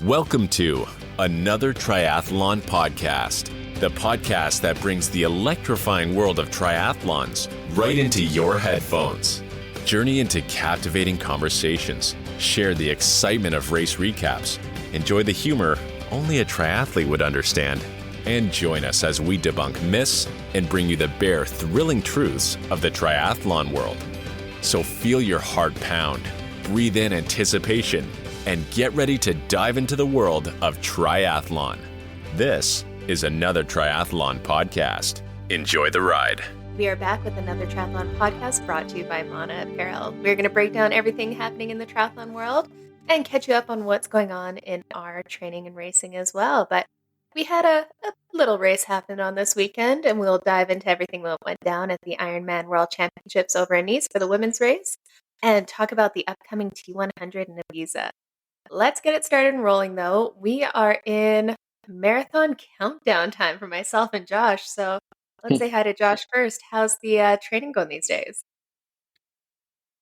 Welcome to Another Triathlon podcast, the podcast that brings the electrifying world of triathlons right into your headphones. Journey into captivating conversations, share the excitement of race recaps, enjoy the humor only a triathlete would understand, and join us as we debunk myths and bring you the bare, thrilling truths of the triathlon world. So feel your heart pound, breathe in anticipation, and get ready to dive into the world of triathlon. This is Another Triathlon podcast. Enjoy the ride. We are back with Another Triathlon podcast brought to you by Mana Apparel. We're going to break down everything happening in the triathlon world and catch you up on what's going on in our training and racing as well. But we had a little race happen on this weekend, and we'll dive into everything that went down at the Ironman World Championships over in Nice for the women's race and talk about the upcoming T100 in Ibiza. Let's get it started and rolling, though. We are in marathon countdown time for myself and Josh. So let's say hi to Josh first. How's the training going these days?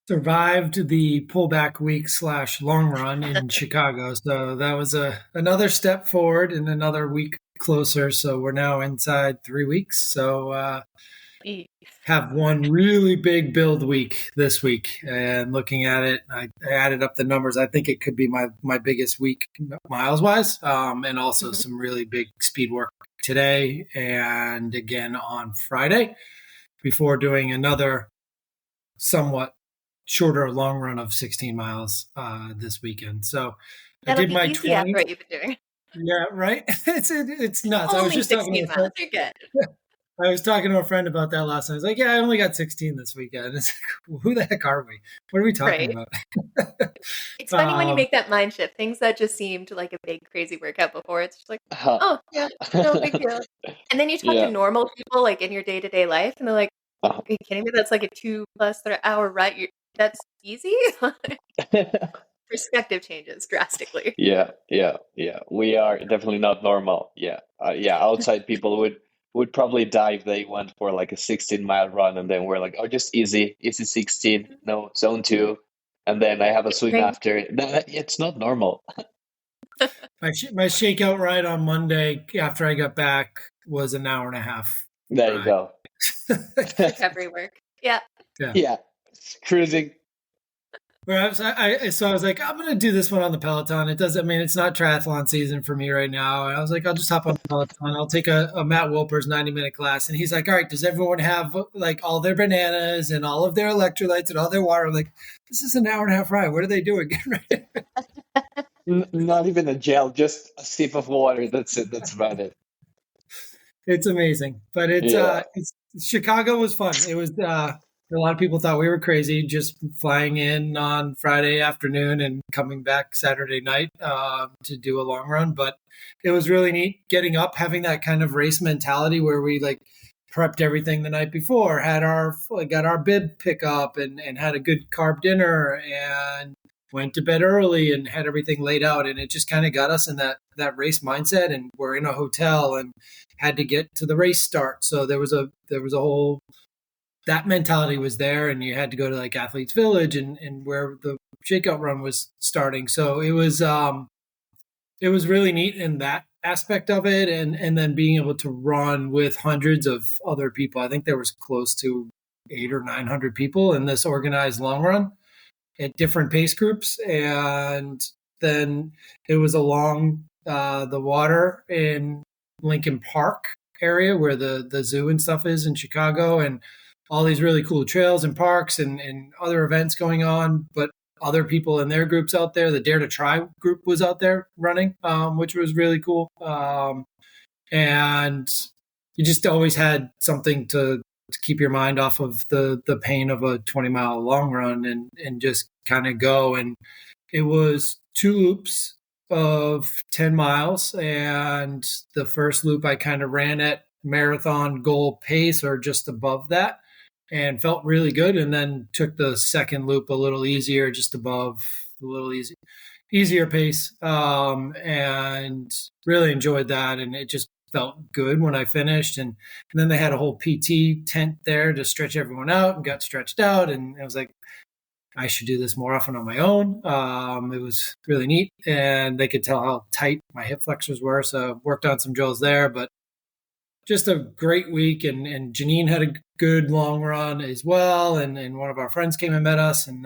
Survived the pullback week / long run in Chicago. So that was another step forward and another week closer. So we're now inside 3 weeks. So have one really big build week this week. And looking at it, I added up the numbers. I think it could be my biggest week miles wise, and also some really big speed work today and again on Friday before doing another somewhat shorter long run of 16 miles this weekend. So That'll I did my easy 20. after what you've been doing. Yeah, right. It's nuts. Only I was just 16 miles. You're good. I was talking to a friend about that last night. I was like, yeah, I only got 16 this weekend. It's like, who the heck are we? What are we talking about? It's funny when you make that mind shift. Things that just seemed like a big, crazy workout before, it's just like, oh, yeah, no big deal. And then you talk to normal people, like in your day-to-day life, and they're like, are you kidding me? That's like a 2+ hour ride. That's easy? Perspective changes drastically. Yeah. We are definitely not normal. Outside people would probably die if they went for like a 16-mile run, and then we're like, oh, just easy 16, no, zone 2, and then I have a swim after. It's not normal. My shakeout ride on Monday after I got back was an hour and a half. There you go. Recovery work. Yeah. Cruising. So I was like, I'm going to do this one on the Peloton. It's not triathlon season for me right now. And I was like, I'll just hop on the Peloton. I'll take a Matt Wilper's 90-minute class. And he's like, all right, does everyone have like all their bananas and all of their electrolytes and all their water? I'm like, this is an hour and a half ride. What are they doing? Not even a gel, just a sip of water. That's it. That's about it. It's amazing. But Chicago was fun. It was, a lot of people thought we were crazy just flying in on Friday afternoon and coming back Saturday night to do a long run. But it was really neat getting up, having that kind of race mentality where we like prepped everything the night before, got our bib pickup and had a good carb dinner and went to bed early and had everything laid out. And it just kind of got us in that race mindset. And we're in a hotel and had to get to the race start. So there was a whole... that mentality was there, and you had to go to like Athletes Village and where the shakeout run was starting. So it was really neat in that aspect of it. And then being able to run with hundreds of other people. I think there was close to 800 or 900 people in this organized long run at different pace groups. And then it was along the water in Lincoln Park area where the zoo and stuff is in Chicago, and all these really cool trails and parks and other events going on, but other people in their groups out there. The Dare to Try group was out there running, which was really cool. And you just always had something to keep your mind off of the pain of a 20-mile long run and just kind of go. And it was 2 loops of 10 miles. And the first loop I kind of ran at marathon goal pace or just above that, and felt really good. And then took the second loop a little easier, just above a little easier pace. And really enjoyed that. And it just felt good when I finished. And then they had a whole PT tent there to stretch everyone out and got stretched out. And I was like, I should do this more often on my own. It was really neat, and they could tell how tight my hip flexors were. So worked on some drills there, but just a great week. And Janine had a good long run as well. And one of our friends came and met us. And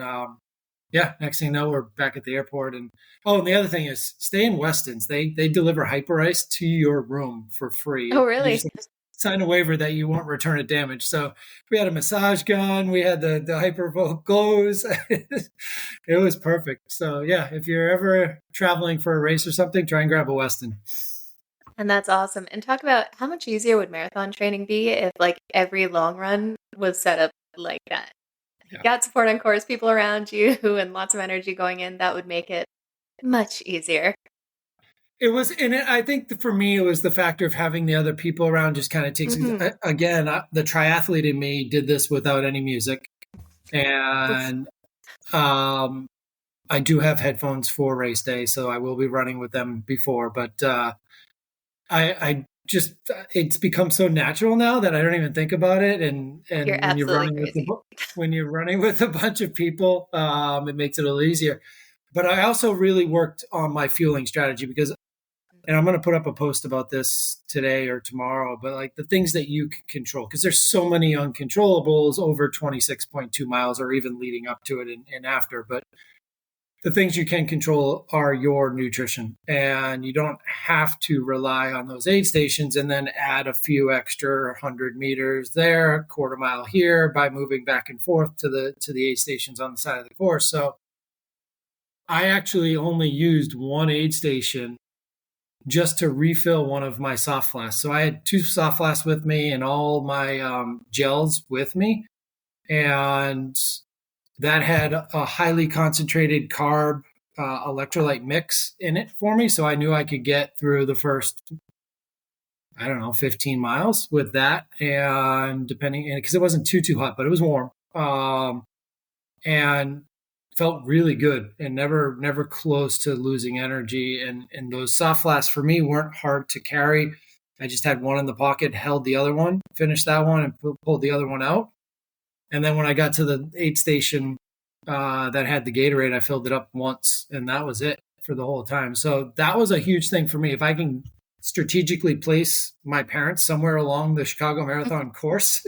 next thing you know, we're back at the airport. And the other thing is stay in Weston's. They deliver Hyper Ice to your room for free. Oh, You really? just sign a waiver that you won't return it damaged. So we had a massage gun. We had the Hyper glows. It was perfect. So yeah, if you're ever traveling for a race or something, try and grab a Weston. And that's awesome. And talk about how much easier would marathon training be if like every long run was set up like that? You got support on course, people around you, and lots of energy going in. That would make it much easier. It was, and I think for me, it was the factor of having the other people around just kind of takes, again, the triathlete in me did this without any music. And I do have headphones for race day, so I will be running with them before, but I just, it's become so natural now that I don't even think about it. And You're when you're running crazy. when you're running with a bunch of people, it makes it a little easier. But I also really worked on my fueling strategy because, and I'm going to put up a post about this today or tomorrow, but like the things that you can control, because there's so many uncontrollables over 26.2 miles or even leading up to it and after. But the things you can control are your nutrition, and you don't have to rely on those aid stations and then add a few extra 100 meters there, a quarter mile here by moving back and forth to the aid stations on the side of the course. So I actually only used one aid station just to refill one of my soft flasks. So I had 2 soft flasks with me and all my gels with me. And that had a highly concentrated carb electrolyte mix in it for me. So I knew I could get through the first, 15 miles with that. And because it wasn't too hot, but it was warm. And felt really good and never close to losing energy. And those soft flasks for me weren't hard to carry. I just had one in the pocket, held the other one, finished that one, and pulled the other one out. And then when I got to the aid station that had the Gatorade, I filled it up once, and that was it for the whole time. So that was a huge thing for me. If I can strategically place my parents somewhere along the Chicago Marathon course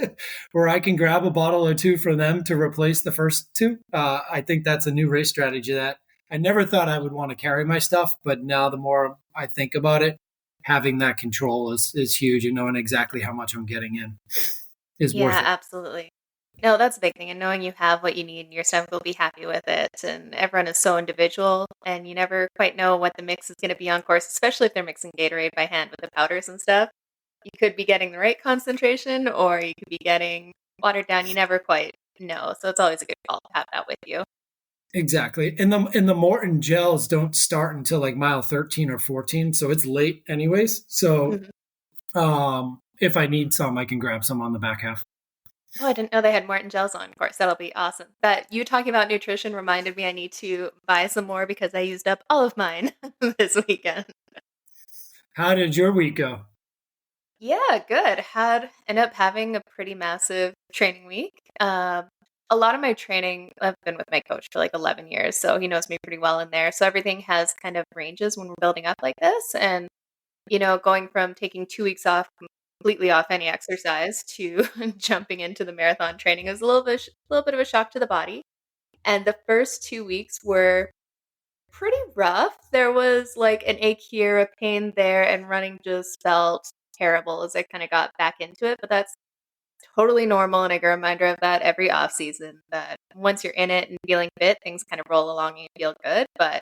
where I can grab a bottle or 2 for them to replace the first 2, I think that's a new race strategy that I never thought I would want to carry my stuff. But now the more I think about it, having that control is huge, and knowing exactly how much I'm getting in is worth it. Yeah, absolutely. No, that's a big thing. And knowing you have what you need and your stomach will be happy with it. And everyone is so individual, and you never quite know what the mix is going to be on course, especially if they're mixing Gatorade by hand with the powders and stuff. You could be getting the right concentration, or you could be getting watered down. You never quite know. So it's always a good call to have that with you. Exactly. And the Morton gels don't start until like mile 13 or 14. So it's late anyways. So if I need some, I can grab some on the back half. Oh, I didn't know they had Morton gels on course. That'll be awesome. But you talking about nutrition reminded me I need to buy some more because I used up all of mine this weekend. How did your week go? Yeah, good. Ended up having a pretty massive training week. A lot of my training, I've been with my coach for like 11 years, so he knows me pretty well in there. So everything has kind of ranges when we're building up like this. And, going from taking 2 weeks off, completely off any exercise, to jumping into the marathon training is a little bit of a shock to the body. And the first 2 weeks were pretty rough. There was like an ache here, a pain there, and running just felt terrible as I kind of got back into it. But that's totally normal, and I get a reminder of that every off season, that once you're in it and feeling fit, things kind of roll along and you feel good. But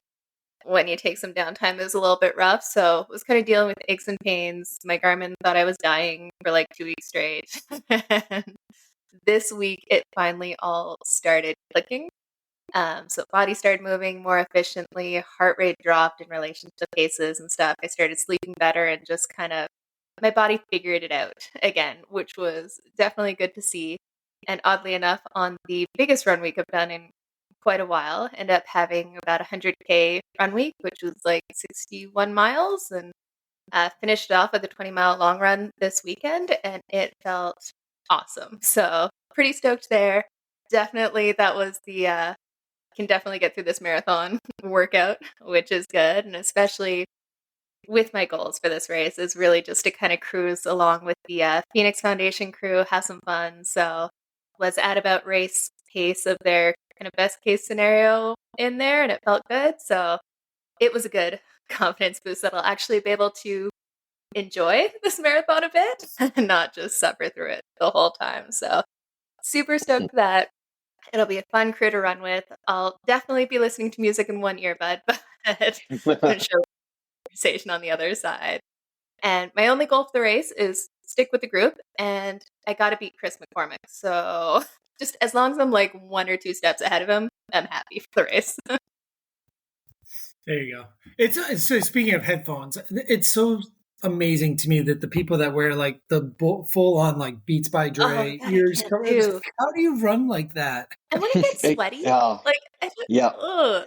when you take some downtime, it was a little bit rough. So I was kind of dealing with aches and pains. My Garmin thought I was dying for like 2 weeks straight. And this week, it finally all started clicking. So body started moving more efficiently, heart rate dropped in relation to paces and stuff. I started sleeping better, and just kind of my body figured it out again, which was definitely good to see. And oddly enough, on the biggest run week I've done in quite a while, ended up having about 100K run week, which was like 61 miles, and finished off with a 20-mile long run this weekend, and it felt awesome. So pretty stoked there. Definitely that was the can definitely get through this marathon workout, which is good. And especially with my goals for this race is really just to kind of cruise along with the Phoenix Foundation crew, have some fun. So was at about race pace of their kind of best case scenario in there, and it felt good. So it was a good confidence boost that I'll actually be able to enjoy this marathon a bit and not just suffer through it the whole time. So super stoked for that. It'll be a fun crew to run with. I'll definitely be listening to music in one earbud, but I'm sure conversation on the other side. And my only goal for the race is stick with the group, and I got to beat Chris McCormick. So just as long as I'm like 1 or 2 steps ahead of him, I'm happy for the race. There you go. It's so speaking of headphones, it's so amazing to me that the people that wear like the full on like Beats by Dre ears cover. How do you run like that? And when it gets sweaty, like I just, ugh.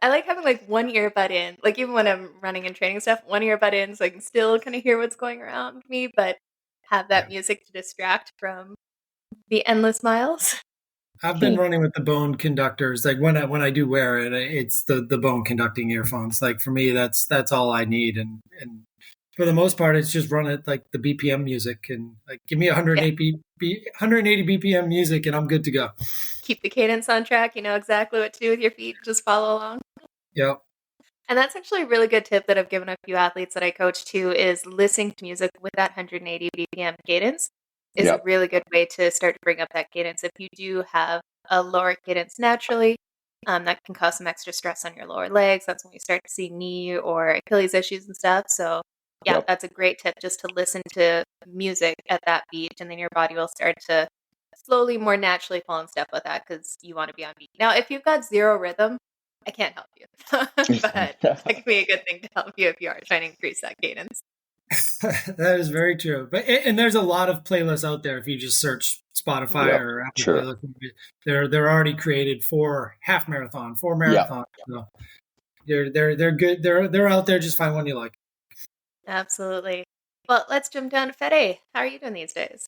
I like having like one earbud in, like even when I'm running and training stuff, one earbud in so I can still kind of hear what's going around me, but have that music to distract from the endless miles. I've been running with the bone conductors. Like when I do wear it, it's the bone conducting earphones. Like for me, that's all I need. And for the most part, it's just run it like the BPM music and like give me 180 BPM music and I'm good to go. Keep the cadence on track. You know exactly what to do with your feet. Just follow along. Yep. And that's actually a really good tip that I've given a few athletes that I coach too, is listening to music with that 180 BPM cadence is a really good way to start to bring up that cadence. If you do have a lower cadence naturally, that can cause some extra stress on your lower legs. That's when you start to see knee or Achilles issues and stuff. So that's a great tip, just to listen to music at that beat, and then your body will start to slowly, more naturally fall in step with that because you want to be on beat. Now, if you've got zero rhythm, I can't help you, but that can be a good thing to help you if you are trying to increase that cadence. That is very true. And there's a lot of playlists out there. If you just search Spotify or Apple Playlists, they're already created for half marathon, for marathon. So they're good. They're out there. Just find one you like. Absolutely. Well, let's jump down to Fede. How are you doing these days?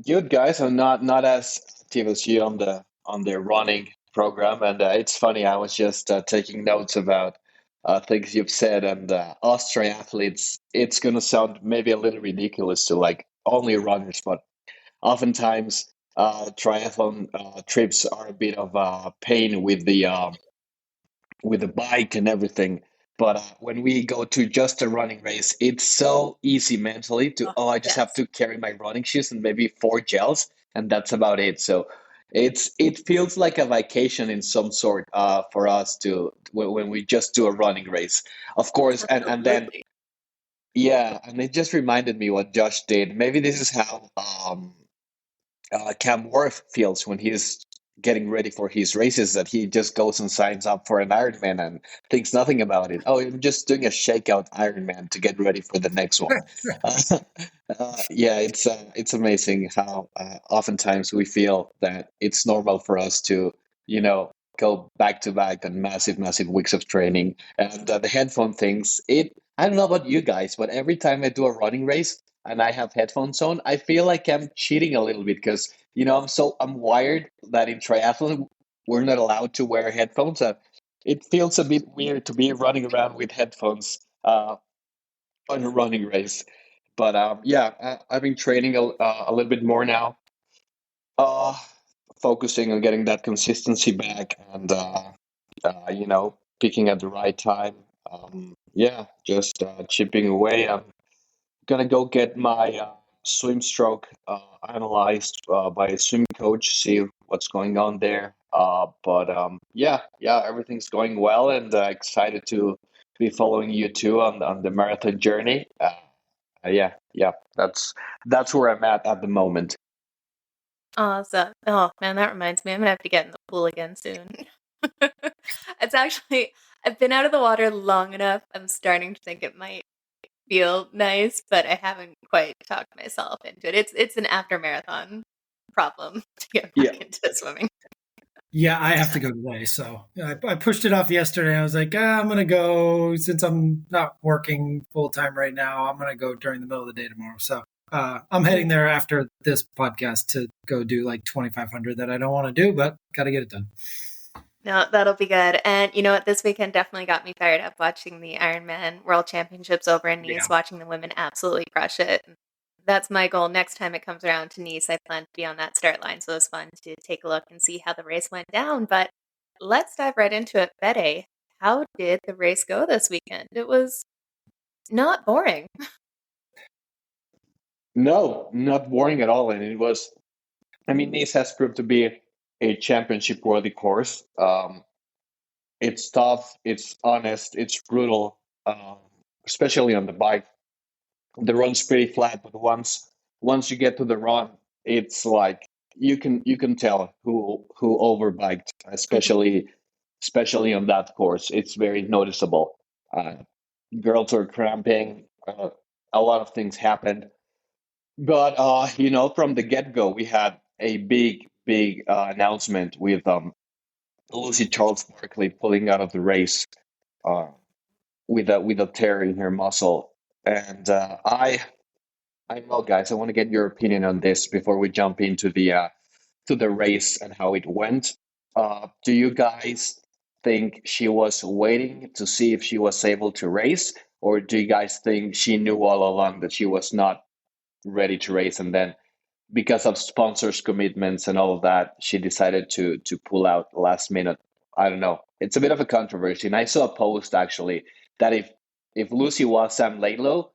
Good, guys. I'm not as active as you on the running program, and it's funny. I was just taking notes about things you've said, and us triathletes. It's gonna sound maybe a little ridiculous to like only runners, but oftentimes triathlon trips are a bit of a pain with the bike and everything. But when we go to just a running race, it's so easy mentally to, I just have to carry my running shoes and maybe 4 gels, and that's about it. So it feels like a vacation in some sort for us to when we just do a running race, of course. And then, and it just reminded me what Josh did. Maybe this is how Cam Worth feels when he's getting ready for his races, that he just goes and signs up for an Ironman and thinks nothing about it. Oh, I'm just doing a shakeout Ironman to get ready for the next one. It's amazing how oftentimes we feel that it's normal for us to, go back to back on massive weeks of training. And the headphone things, I don't know about you guys, but every time I do a running race and I have headphones on, I feel like I'm cheating a little bit because, I'm wired that in triathlon, we're not allowed to wear headphones. It feels a bit weird to be running around with headphones on a running race. But I've been training a little bit more now, focusing on getting that consistency back and, picking at the right time. Just chipping away. I'm going to go get my swim stroke analyzed by a swim coach, see what's going on there. Everything's going well, and excited to be following you too on the marathon journey. That's where I'm at the moment. Awesome. Oh man, that reminds me, I'm gonna have to get in the pool again soon. It's actually, I've been out of the water long enough. I'm starting to think it might feel nice, but I haven't quite talked myself into it. It's an after marathon problem to get back into swimming. Yeah, I have to go today. So I pushed it off yesterday. I was like, I'm going to go, since I'm not working full time right now, I'm going to go during the middle of the day tomorrow. So I'm heading there after this podcast to go do like 2,500 that I don't want to do, but got to get it done. No, that'll be good. And you know what? This weekend definitely got me fired up watching the Ironman World Championships over in Nice, watching the women absolutely crush it. That's my goal. Next time it comes around to Nice, I plan to be on that start line. So it was fun to take a look and see how the race went down. But let's dive right into it. Fede, how did the race go this weekend? It was not boring. No, not boring at all. And it was, I mean, Nice has proved to be a championship worthy course. It's tough, it's honest, it's brutal, especially on the bike. The run's pretty flat, but once you get to the run, it's like you can tell who overbiked, especially on that course. It's very noticeable. Uh, Girls are cramping. A lot of things happened, but from the get go, we had a big announcement with Lucy Charles Barkley pulling out of the race uh, with a tear in her muscle, and I know, guys, I want to get your opinion on this before we jump into the race and how it went. Do you guys think she was waiting to see if she was able to race, or do you guys think she knew all along that she was not ready to race, and then because of sponsors' commitments and all of that, she decided to pull out last minute? I don't know. It's a bit of a controversy, and I saw a post actually that if Lucy was Sam Laidlow,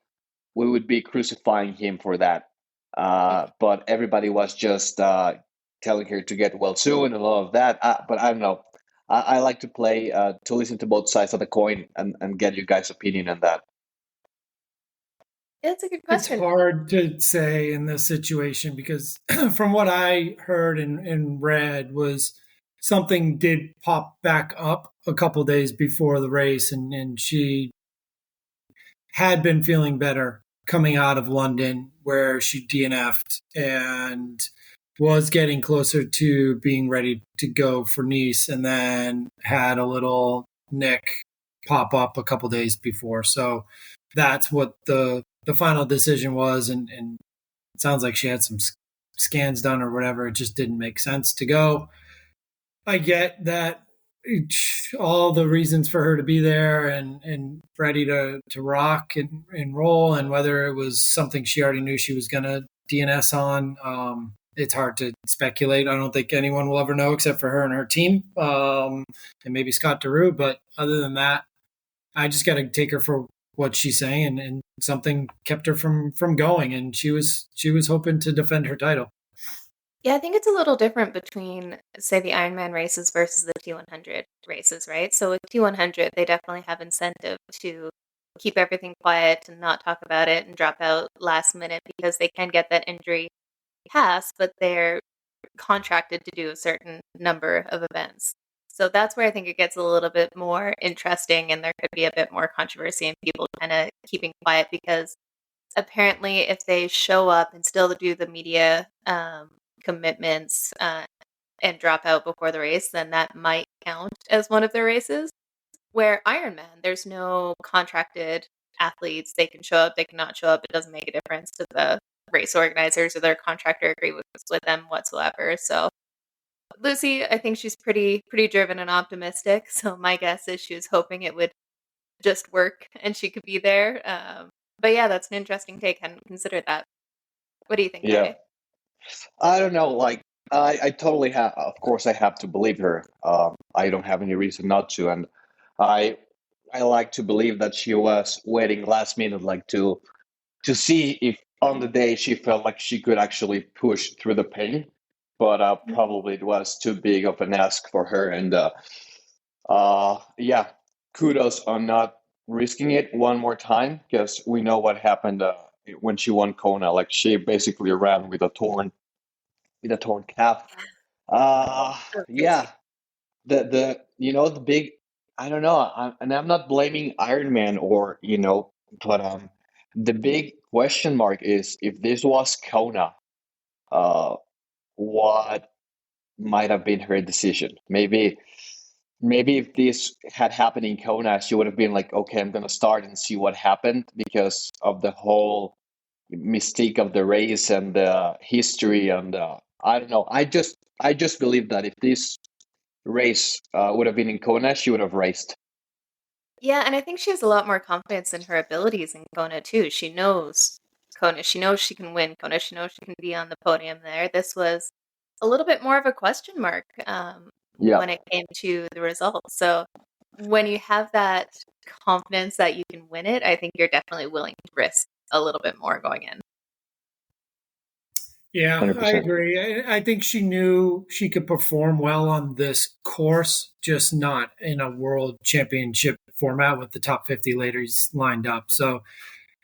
we would be crucifying him for that. But everybody was just telling her to get well soon and all of that. But I don't know. I like to play to listen to both sides of the coin and get you guys' opinion on that. It's a good It's question. hard to say in this situation because from what I heard and read was something did pop back up a couple days before the race, and she had been feeling better coming out of London where she DNF'd and was getting closer to being ready to go for Nice, and then had a little nick pop up a couple days before. So that's what the final decision was, and it sounds like she had some scans done or whatever. It just didn't make sense to go. I get that, all the reasons for her to be there and ready to rock and roll, and whether it was something she already knew she was going to DNS on. It's hard to speculate. I don't think anyone will ever know except for her and her team, and maybe Scott Deroux. But other than that, I just got to take her for what she's saying, and something kept her from going, and she was hoping to defend her title. Yeah, I think it's a little different between, say, the Ironman races versus the T100 races, right? So with T100, they definitely have incentive to keep everything quiet and not talk about it and drop out last minute because they can get that injury pass, but they're contracted to do a certain number of events. So that's where I think it gets a little bit more interesting, and there could be a bit more controversy and people kind of keeping quiet because apparently if they show up and still do the media commitments and drop out before the race, then that might count as one of their races. Where Ironman, there's no contracted athletes. They can show up, they cannot show up. It doesn't make a difference to the race organizers or their contractor agreements with them whatsoever. So Lucy, I think she's pretty driven and optimistic. So my guess is she was hoping it would just work and she could be there. But yeah, that's an interesting take. I hadn't considered that. What do you think, Yeah. Fede? I don't know. Like, I totally have. Of course, I have to believe her. I don't have any reason not to, and I I like to believe that she was waiting last minute, like to see if on the day she felt like she could actually push through the pain. But probably it was too big of an ask for her, and yeah, kudos on not risking it one more time because we know what happened when she won Kona. Like she basically ran with a torn calf. Oh, Yeah, crazy. the big. I don't know, and I'm not blaming Iron Man or but the big question mark is if this was Kona, uh, what might have been her decision? Maybe if this had happened in Kona, she would have been like, okay, I'm gonna start and see what happened because of the whole mystique of the race and the history, and I don't know. I just believe that if this race would have been in Kona, she would have raced. Yeah, and I think she has a lot more confidence in her abilities in Kona too. She knows Kona. She knows she can win Kona. She knows she can be on the podium there. This was a little bit more of a question mark Yeah, when it came to the results. So when you have that confidence that you can win it, I think you're definitely willing to risk a little bit more going in. Yeah, I 100%. agree. I think she knew she could perform well on this course, just not in a world championship format with the top 50 ladies lined up. So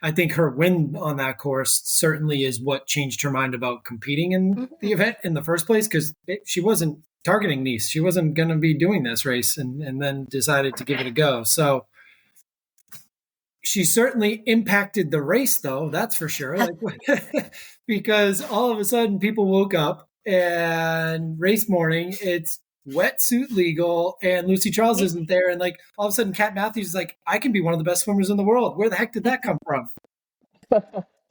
I think her win on that course certainly is what changed her mind about competing in Mhm. the event in the first place, because she wasn't targeting Nice. She wasn't going to be doing this race, and then decided to give it a go. So she certainly impacted the race, though, that's for sure. Like, because all of a sudden people woke up and race morning, it's wetsuit legal, and Lucy Charles isn't there. And like all of a sudden, Kat Matthews is like, I can be one of the best swimmers in the world. Where the heck did that come from? Yeah,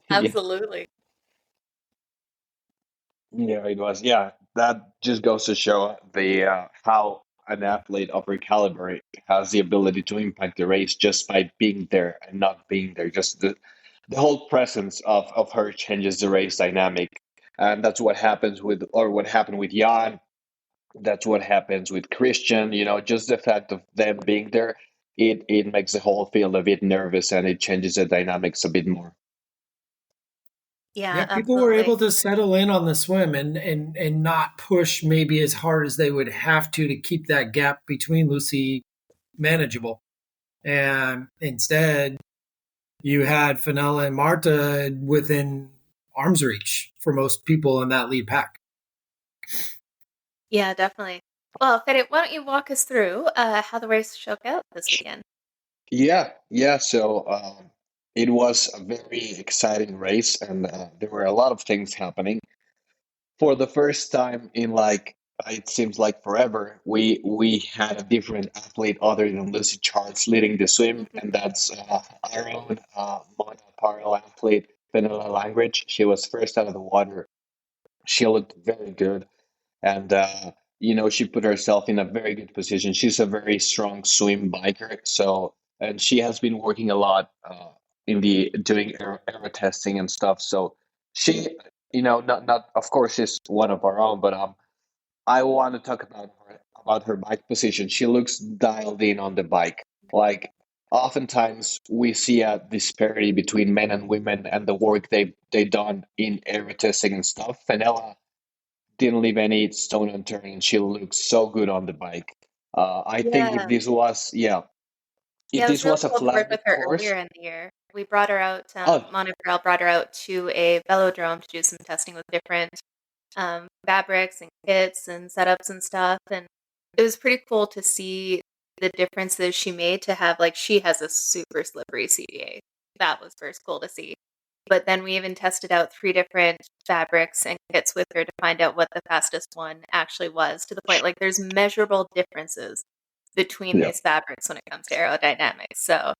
Absolutely. yeah, it was. Yeah, that just goes to show the how an athlete of her caliber has the ability to impact the race just by being there and not being there. Just the whole presence of her changes the race dynamic, and that's what happens with, or what happened with Jan. That's what happens with Christian. You know, just the fact of them being there, it makes the whole field a bit nervous, and it changes the dynamics a bit more. Yeah, Yeah, people were absolutely. able to settle in on the swim and not push maybe as hard as they would have to keep that gap between Lucy manageable. And instead, you had Fenella and Marta within arm's reach for most people in that lead pack. Yeah, definitely. Well, Fede, why don't you walk us through how the race shook out this weekend? Yeah, yeah. So it was a very exciting race, and there were a lot of things happening. For the first time in like it seems like forever, we had a different athlete other than Lucy Charles leading the swim, Mhm. and that's our own monoparallel athlete, Vanilla Langridge. She was first out of the water. She looked very good, and she put herself in a very good position. She's a very strong swim biker, so, and she has been working a lot in the doing aero testing and stuff. So she, not of course she's one of our own, but I want to talk about her bike position. She looks dialed in on the bike. Like oftentimes we see a disparity between men and women and the work they done in aero testing and stuff. Fenella didn't leave any stone unturned, and she looked so good on the bike. I think if Yeah. this was, yeah, if Yeah, it was this really was a cool to work flat with her course, earlier in the year. We brought her out, oh Monorail brought her out to a velodrome to do some testing with different fabrics and kits and setups and stuff. And it was pretty cool to see the differences she made to have, like, she has a super slippery CDA. That was first cool to see. But then we even tested out 3 different fabrics and kits with her to find out what the fastest one actually was, to the point, like, there's measurable differences between yeah, these fabrics when it comes to aerodynamics. So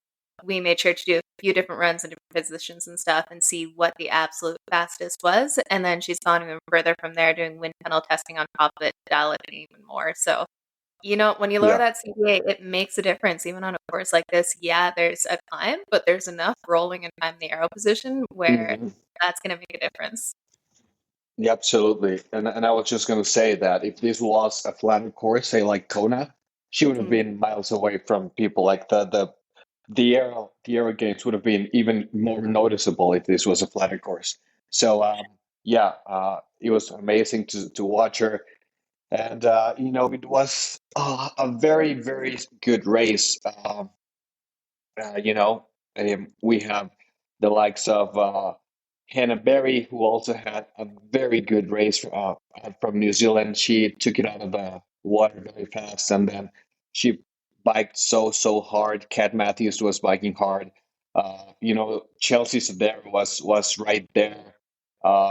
we made sure to do a few different runs in different positions and stuff and see what the absolute fastest was. And then she's gone even further from there, doing wind tunnel testing on top of it, dial it in even more. So, when you lower yeah. that CDA, it makes a difference. Even on a course like this, yeah, there's a climb, but there's enough rolling and time in the arrow position where Mhm. that's going to make a difference. Yeah, absolutely. And I was just going to say that if this was a flatter course, say like Kona, she would have Mhm. been miles away from people. Like the aero gains would have been even more noticeable if this was a flatter course. So yeah, it was amazing to watch her. And it was a very very good race. You know, we have the likes of Hannah Berry, who also had a very good race from New Zealand. She took it out of the water very fast, and then she biked so hard. Kat Matthews was biking hard. Chelsea Sodero was right there.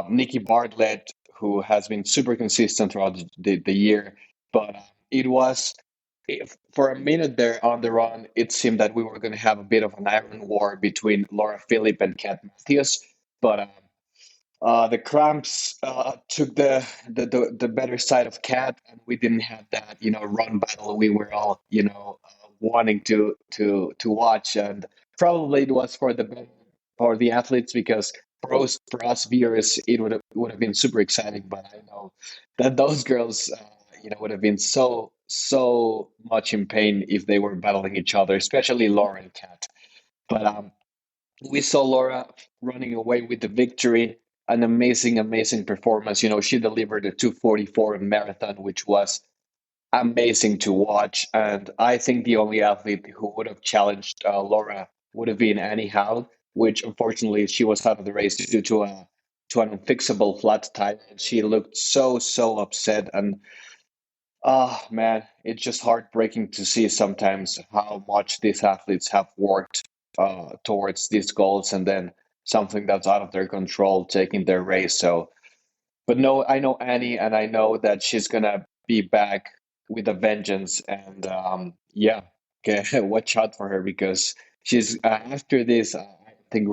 Nikki Bartlett, who has been super consistent throughout the year, but it was for a minute there on the run, it seemed that we were going to have a bit of an iron war between Laura Philippe and Kat Matthews. but the cramps took the better side of Cat, and we didn't have that run battle we were all wanting to watch, and probably it was for the athletes, because for us viewers it would have been super exciting. But I know that those girls would have been so much in pain if they were battling each other, especially Laura and Cat. But we saw Laura running away with the victory. An amazing performance. She delivered a 2:44 marathon, which was amazing to watch. And I think the only athlete who would have challenged Laura would have been Annie Haug, which unfortunately she was out of the race due to an unfixable flat tire. And she looked so upset. And oh man, it's just heartbreaking to see sometimes how much these athletes have worked towards these goals, and then something that's out of their control taking their race. So, but no, I know Annie, and I know that she's gonna be back with a vengeance. And yeah, okay, watch out for her, because she's after this. I think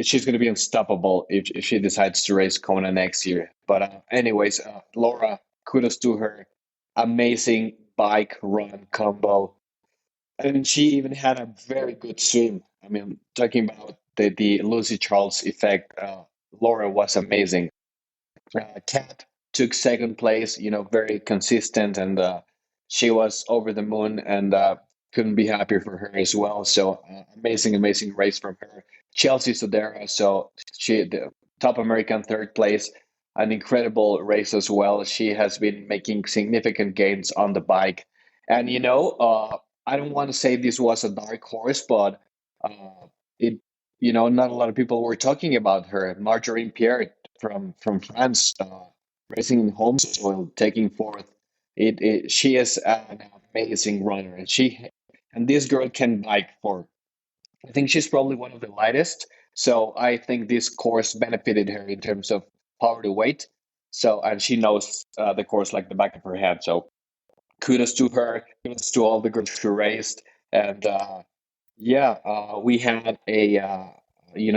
she's gonna be unstoppable if she decides to race Kona next year. But anyways, Laura, kudos to her. Amazing bike run combo. And she even had a very good swim. I mean, talking about the Lucy Charles effect, Laura was amazing. Kat took second place, very consistent, and she was over the moon, and couldn't be happier for her as well. So amazing race from her. Chelsea Sodera, so the top American third place, an incredible race as well. She has been making significant gains on the bike, and I don't want to say this was a dark horse, but it not a lot of people were talking about her. Marjorie Pierre from France, racing in home soil, taking fourth. She is an amazing runner, and this girl can bike for. I think she's probably one of the lightest, so I think this course benefited her in terms of power to weight. So, and she knows the course like the back of her hand. So kudos to her, kudos to all the girls who raced. And we had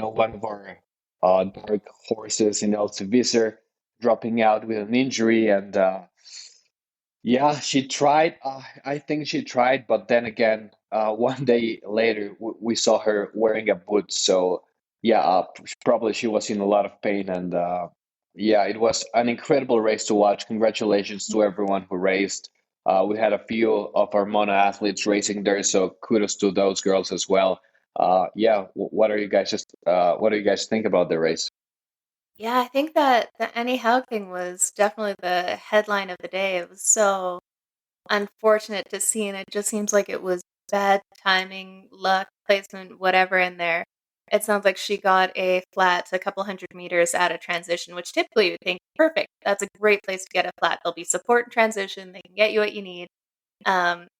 one of our dark horses in Elsie Visser dropping out with an injury. And she tried. I think she tried, but then again, one day later, we saw her wearing a boot. So probably she was in a lot of pain. And it was an incredible race to watch. Congratulations to everyone who raced. We had a few of our mono athletes racing there, so kudos to those girls as well. What do you guys think about the race? Yeah, I think that the Annie Haug thing was definitely the headline of the day. It was so unfortunate to see, and it just seems like it was bad timing, luck, placement, whatever in there. It sounds like she got a flat a couple hundred meters out of transition, which typically you would think, perfect. That's a great place to get a flat. There'll be support in transition. They can get you what you need.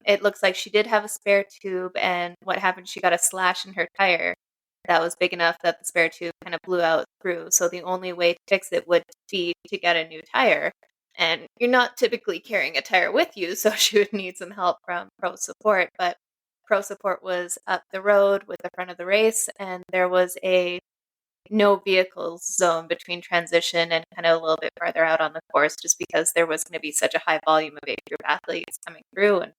It looks like she did have a spare tube, and what happened, she got a slash in her tire that was big enough that the spare tube kind of blew out through. So the only way to fix it would be to get a new tire. And you're not typically carrying a tire with you, so she would need some help from Pro Support. But Pro Support was up the road with the front of the race, and there was a no vehicles zone between transition and kind of a little bit farther out on the course, just because there was going to be such a high volume of age group athletes coming through. And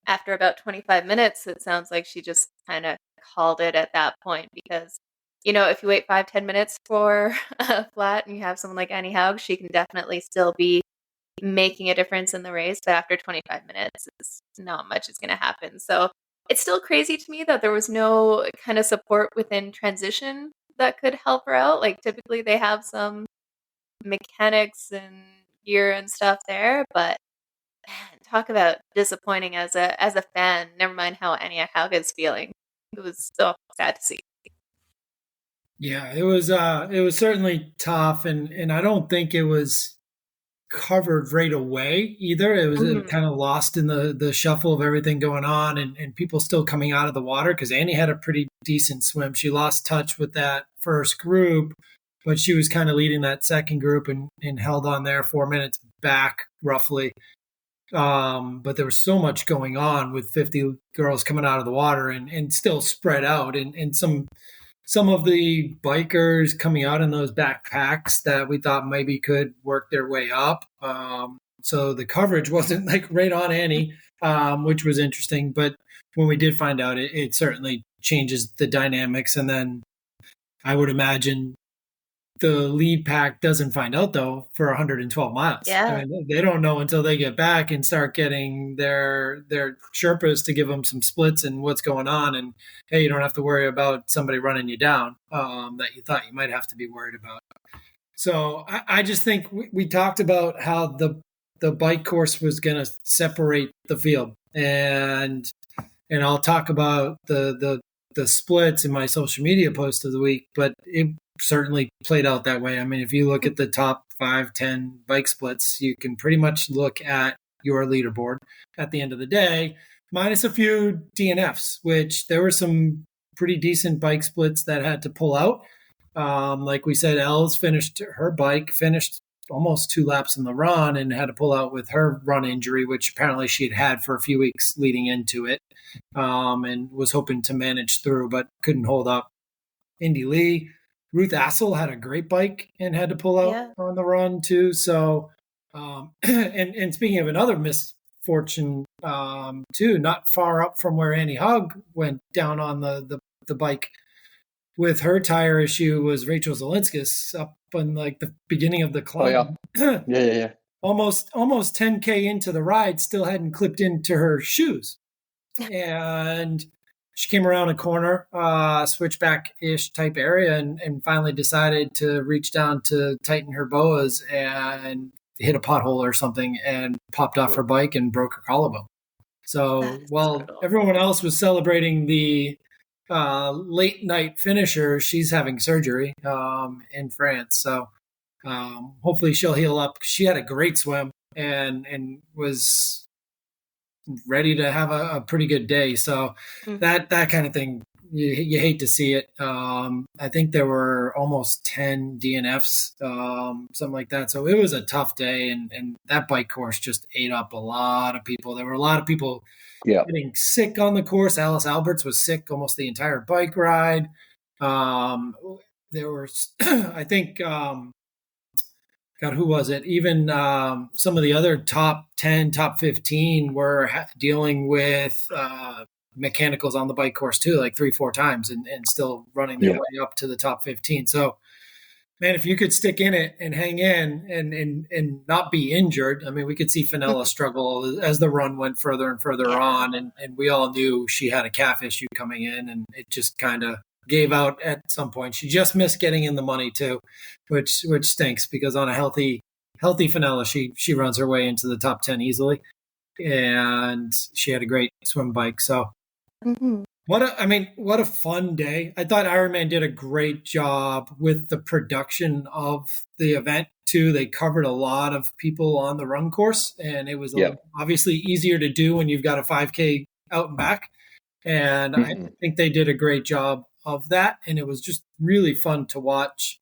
after about 25 minutes, it sounds like she just kind of called it at that point, because if you wait 5-10 minutes for a flat and you have someone like Annie Haug, she can definitely still be making a difference in the race. But after 25 minutes, it's not much is going to happen. So it's still crazy to me that there was no kind of support within transition that could help her out. Like typically they have some mechanics and gear and stuff there, but man, talk about disappointing as a fan. Never mind how Annie Haug is feeling. It was so sad to see. Yeah, it was certainly tough, and I don't think it was covered right away either. It was kind of lost in the shuffle of everything going on, and people still coming out of the water, because Annie had a pretty decent swim. She lost touch with that first group, but she was kind of leading that second group and held on there 4 minutes back roughly. But there was so much going on with 50 girls coming out of the water and still spread out, and some some of the bikers coming out in those backpacks that we thought maybe could work their way up. So the coverage wasn't like right on Annie, which was interesting. But when we did find out, it certainly changes the dynamics. And then I would imagine the lead pack doesn't find out, though, for 112 miles. Yeah. I mean, they don't know until they get back and start getting their Sherpas to give them some splits and what's going on. And, hey, you don't have to worry about somebody running you down that you thought you might have to be worried about. So I just think we talked about how the bike course was going to separate the field. And I'll talk about the splits in my social media post of the week, but it certainly played out that way. I mean, if you look at the top 5-10 bike splits, you can pretty much look at your leaderboard at the end of the day, minus a few DNFs, which there were some pretty decent bike splits that had to pull out. Like we said, Els finished almost 2 laps in the run and had to pull out with her run injury, which apparently she had for a few weeks leading into it, and was hoping to manage through, but couldn't hold up. Indy Lee, Ruth Assel had a great bike and had to pull out on the run too. So, and speaking of another misfortune too, not far up from where Annie Haug went down on the bike with her tire issue was Rachel Zelinskis up in like the beginning of the climb. Oh, yeah. Almost 10K into the ride, still hadn't clipped into her shoes. And she came around a corner, switchback-ish type area, and finally decided to reach down to tighten her boas and hit a pothole or something and popped off her bike and broke her collarbone. So while everyone else was celebrating the late night finisher, she's having surgery in France. So hopefully she'll heal up. She had a great swim and was ready to have a pretty good day. So that kind of thing, you hate to see it. I think there were almost 10 DNFs, something like that. So it was a tough day, and that bike course just ate up a lot of people. There were a lot of people getting sick on the course. Alice Alberts was sick almost the entire bike ride. There were, I think, God, who was it? Even some of the other top 10, top 15 were dealing with mechanicals on the bike course too, like 3-4 times and still running their way up to the top 15. So, man, if you could stick in it and hang in and not be injured, I mean, we could see Fenella struggle as the run went further and further on. And we all knew she had a calf issue coming in, and it just kind of gave out at some point. She just missed getting in the money too, which stinks, because on a healthy Fenella, she runs her way into the top 10 easily, and she had a great swim bike. So what a fun day. I thought Ironman did a great job with the production of the event too. They covered a lot of people on the run course, and it was obviously easier to do when you've got a 5K out and back. And I think they did a great job of that, and it was just really fun to watch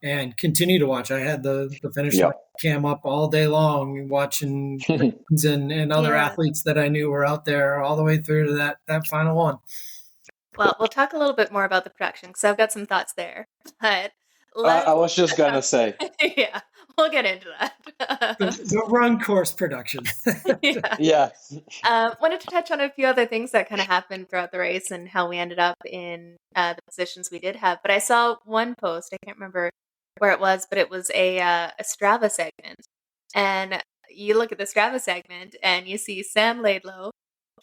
and continue to watch. I had the finish line cam up all day long, watching and other athletes that I knew were out there all the way through to that final one. Well, we'll talk a little bit more about the production, because I've got some thoughts there. But I was just gonna say, we'll get into that. the run course production. Wanted to touch on a few other things that kind of happened throughout the race and how we ended up in the positions we did have. But I saw one post, I can't remember where it was, but it was a Strava segment. And you look at the Strava segment and you see Sam Laidlow,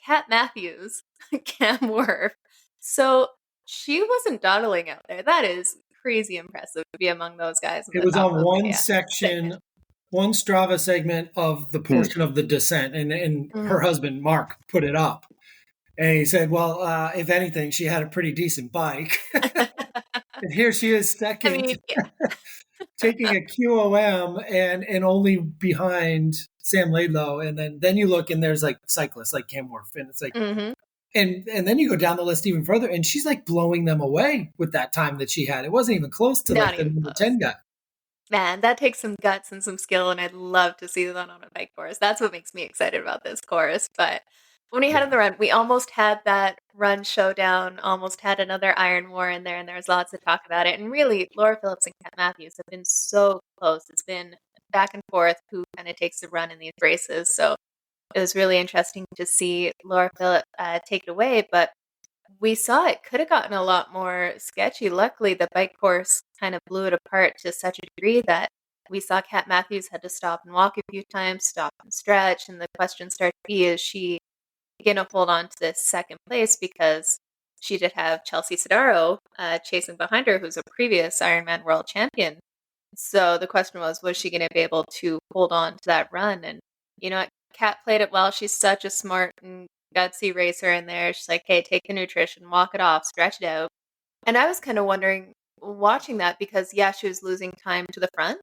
Kat Matthews, Cam Worth. So she wasn't dawdling out there. That is crazy impressive to be among those guys. It was on one section, one Strava segment of the portion of the descent, and her husband, Mark, put it up. And he said, well, if anything, she had a pretty decent bike. And here she is second, taking a QOM and only behind Sam Laidlow. And then you look and there's like cyclists like Cam Worth, and it's like, and then you go down the list even further, and she's like blowing them away with that time that she had. It wasn't even close to like the number 10 guy. Man, that takes some guts and some skill, and I'd love to see that on a bike course. That's what makes me excited about this course. But when we Yeah. had the run, we almost had that run showdown, almost had another Iron War in there, and there was lots to talk about it. And really, Laura Phillips and Kat Matthews have been so close. It's been back and forth who kind of takes the run in these races. So it was really interesting to see Laura Phillips take it away. But we saw it could have gotten a lot more sketchy. Luckily, the bike course kind of blew it apart to such a degree that we saw Kat Matthews had to stop and walk a few times, stop and stretch. And the question started to be, is she going to hold on to this second place, because she did have Chelsea Sodaro chasing behind her, who's a previous Ironman World Champion. So the question was she going to be able to hold on to that run? And, Kat played it well. She's such a smart and gutsy racer in there. She's like, hey, take the nutrition, walk it off, stretch it out. And I was kind of wondering, watching that, because, yeah, she was losing time to the front,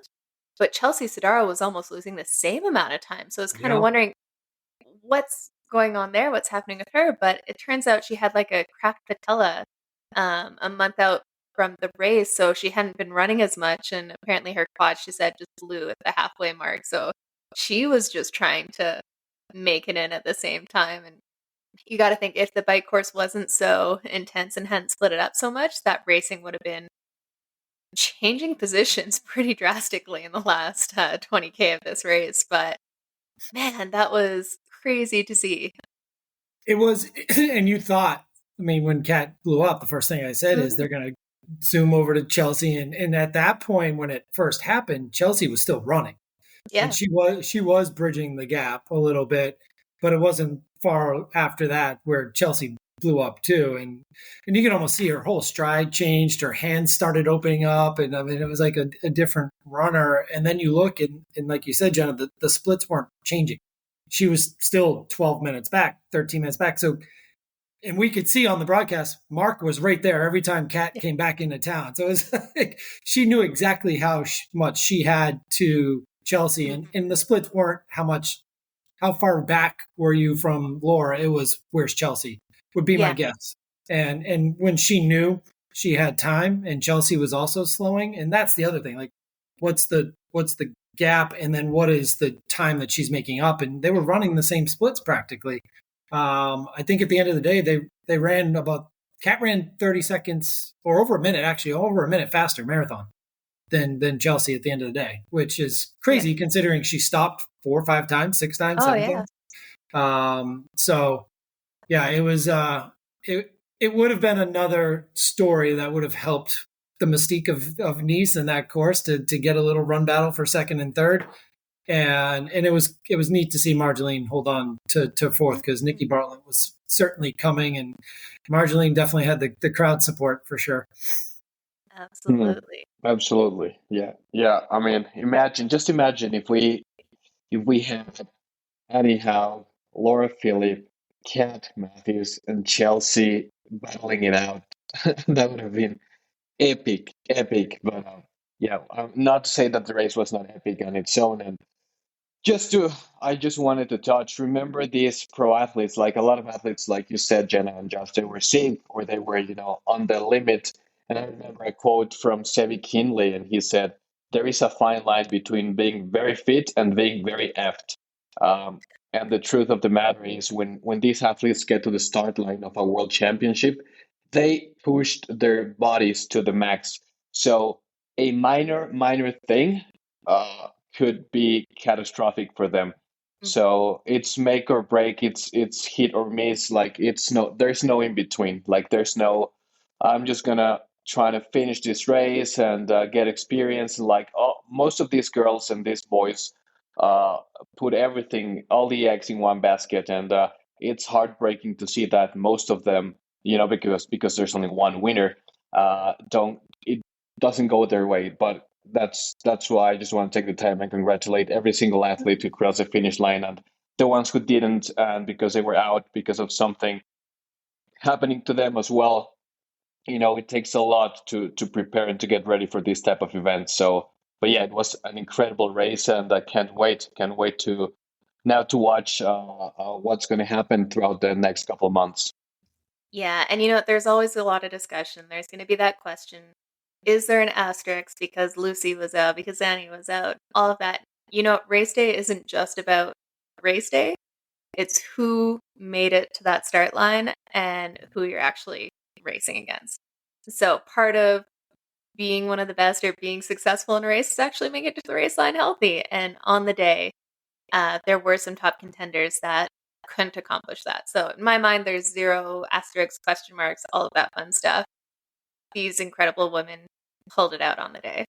but Chelsea Sodaro was almost losing the same amount of time. So I was kind of wondering, what's going on there? What's happening with her? But it turns out she had like a cracked patella a month out from the race, so she hadn't been running as much, and apparently her quad, she said, just blew at the halfway mark. So she was just trying to make it in at the same time. And you got to think, if the bike course wasn't so intense and hadn't split it up so much, that racing would have been changing positions pretty drastically in the last 20K of this race. But man, that was crazy to see. It was, and you thought, I mean, when Kat blew up, the first thing I said is they're going to zoom over to Chelsea. And at that point, when it first happened, Chelsea was still running. Yeah. And she was bridging the gap a little bit, but it wasn't far after that where Chelsea blew up too. And you can almost see her whole stride changed, her hands started opening up. And I mean, it was like a different runner. And then you look and like you said, Jenna, the splits weren't changing. She was still 12 minutes back, 13 minutes back. So, and we could see on the broadcast, Mark was right there every time Kat came back into town. So it was like she knew exactly how much she had to Chelsea, and the splits weren't how far back were you from Laura? It was, where's Chelsea would be my guess. And when she knew she had time and Chelsea was also slowing, and that's the other thing, like what's the gap, and then what is the time that she's making up? And they were running the same splits practically. I think at the end of the day, they ran Kat ran 30 seconds or over a minute faster marathon than Chelsea at the end of the day, which is crazy considering she stopped 4 or 5 times, 6 times, 7 times. So yeah, it was, it would have been another story that would have helped the mystique of Nice and that course to get a little run battle for second and third. And it was neat to see Marjolaine hold on to fourth, because Nikki Bartlett was certainly coming, and Marjolaine definitely had the crowd support for sure. Absolutely. Absolutely. Yeah. I mean, imagine if we had anyhow Laura Philippe, Kat Matthews, and Chelsea battling it out. That would have been epic. But not to say that the race was not epic on its own. And I just wanted to touch. Remember these pro athletes, like a lot of athletes, like you said, Jenna and Josh, they were sick or they were, on the limit. And I remember a quote from Sevi Kinley, and he said, "There is a fine line between being very fit and being very effed." And the truth of the matter is, when these athletes get to the start line of a world championship, they pushed their bodies to the max. So a minor thing could be catastrophic for them. So it's make or break. It's hit or miss. Like there's no in between. Like there's no, I'm just gonna try to finish this race and get experience. Like most of these girls and these boys put everything, all the eggs in one basket, and it's heartbreaking to see that most of them, because there's only one winner, it doesn't go their way. But that's why I just want to take the time and congratulate every single athlete who crossed the finish line, and the ones who didn't, and because they were out because of something happening to them as well. It takes a lot to prepare and to get ready for this type of event. So, but yeah, it was an incredible race, and I can't wait to watch what's going to happen throughout the next couple of months. Yeah, and there's always a lot of discussion. There's going to be that question: is there an asterisk because Lucy was out, because Annie was out, all of that? Race day isn't just about race day. It's who made it to that start line and who you're actually racing against. So part of being one of the best or being successful in a race is actually making it to the race line healthy. And on the day, there were some top contenders that couldn't accomplish that. So in my mind, there's 0 asterisks, question marks, all of that fun stuff. These incredible women pulled it out on the day.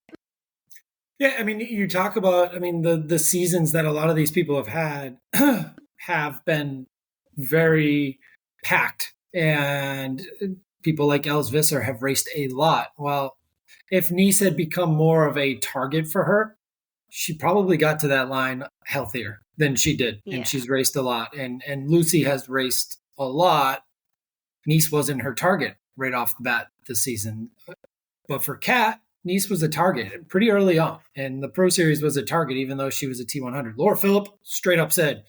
Yeah, I mean, you talk about, I mean, the seasons that a lot of these people have had have been very packed, and people like Els Visser have raced a lot. Well, if Nice had become more of a target for her, she probably got to that line healthier than she did. Yeah. And she's raced a lot. And Lucy has raced a lot. Nice wasn't her target right off the bat this season. But for Kat, Nice was a target pretty early on. And the Pro Series was a target, even though she was a T100. Laura Philipp straight up said,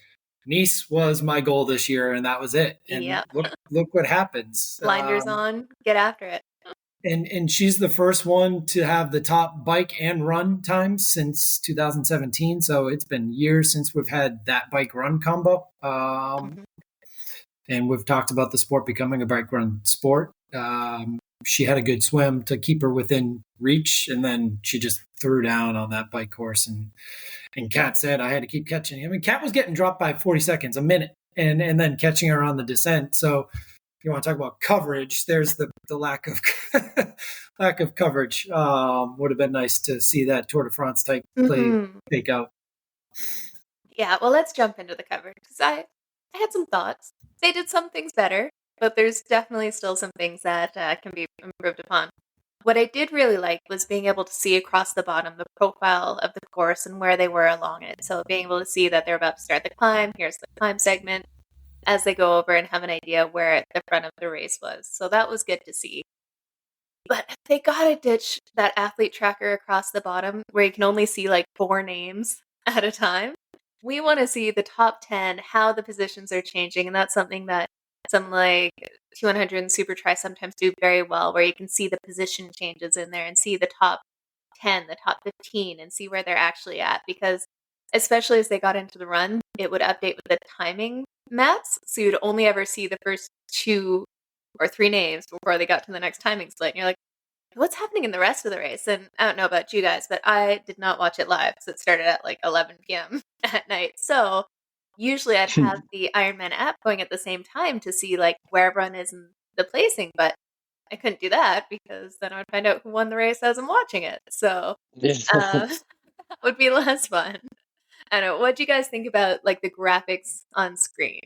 Nice was my goal this year, and that was it. And look what happens. Blinders on, get after it. And she's the first one to have the top bike and run times since 2017. So it's been years since we've had that bike run combo. And we've talked about the sport becoming a bike run sport. She had a good swim to keep her within reach, and then she just threw down on that bike course. And Kat said, I had to keep catching him. And Kat was getting dropped by 40 seconds, a minute, and then catching her on the descent. So if you want to talk about coverage, there's the lack of lack of coverage. Would have been nice to see that Tour de France type play take out. Yeah, well, let's jump into the coverage, because I had some thoughts. They did some things better, but there's definitely still some things that can be improved upon. What I did really like was being able to see across the bottom the profile of the course and where they were along it. So being able to see that they're about to start the climb, here's the climb segment, as they go over and have an idea where the front of the race was. So that was good to see. But they gotta ditch that athlete tracker across the bottom where you can only see like 4 names at a time. We want to see the top 10, how the positions are changing, and that's something that some like 200 and Super Tri sometimes do very well, where you can see the position changes in there and see the top 10, the top 15, and see where they're actually at. Because especially as they got into the run, it would update with the timing maps, so you'd only ever see the first 2 or 3 names before they got to the next timing split. And you're like, what's happening in the rest of the race? And I don't know about you guys, but I did not watch it live, so it started at like 11 p.m. at night. So usually I'd have the Ironman app going at the same time to see like where everyone is in the placing, but I couldn't do that because then I would find out who won the race as I'm watching it. So that would be less fun. I don't know. What do you guys think about like the graphics on screen?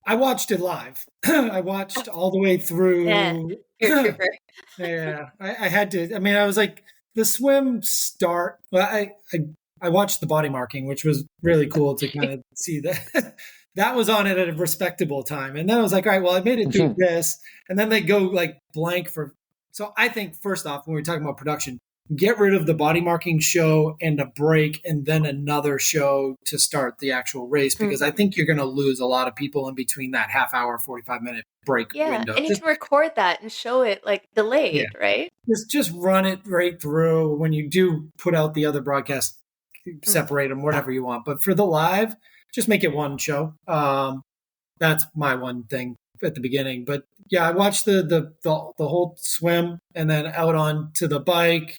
I watched it live. I watched all the way through. You're a trooper. Yeah, I had to. I mean, I was like, the swim start. Well, I watched the body marking, which was really cool to kind of see that. That was on it at a respectable time. And then I was like, all right, well, I made it through this. And then they go like blank for. So I think first off, when we're talking about production, get rid of the body marking show and a break and then another show to start the actual race, because I think you're going to lose a lot of people in between that half hour, 45-minute break window. And you can record that and show it like delayed, right? Just run it right through. When you do put out the other broadcast, separate them, whatever you want. But for the live, just make it one show. That's my one thing at the beginning. But yeah, I watched the whole swim and then out on to the bike,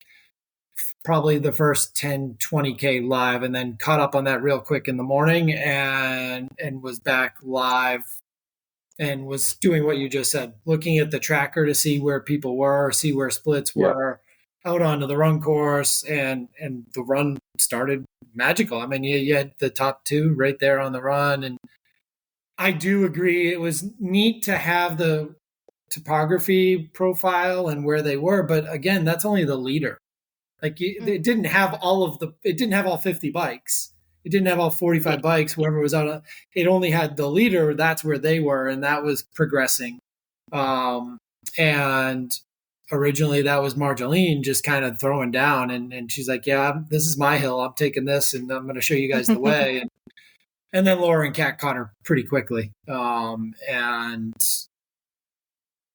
probably the first 10, 20K live, and then caught up on that real quick in the morning and was back live and was doing what you just said, looking at the tracker to see where people were, see where splits were, out onto the run course, and the run started magical. I mean, you had the top 2 right there on the run, and I do agree it was neat to have the topography profile and where they were, but again, that's only the leader. Like it didn't have all 50 bikes. It didn't have all 45 bikes, whoever was out. It only had the leader. That's where they were. And that was progressing. And originally that was Marjolaine just kind of throwing down. And she's like, yeah, this is my hill. I'm taking this and I'm going to show you guys the way. And then Laura and Kat caught her pretty quickly. And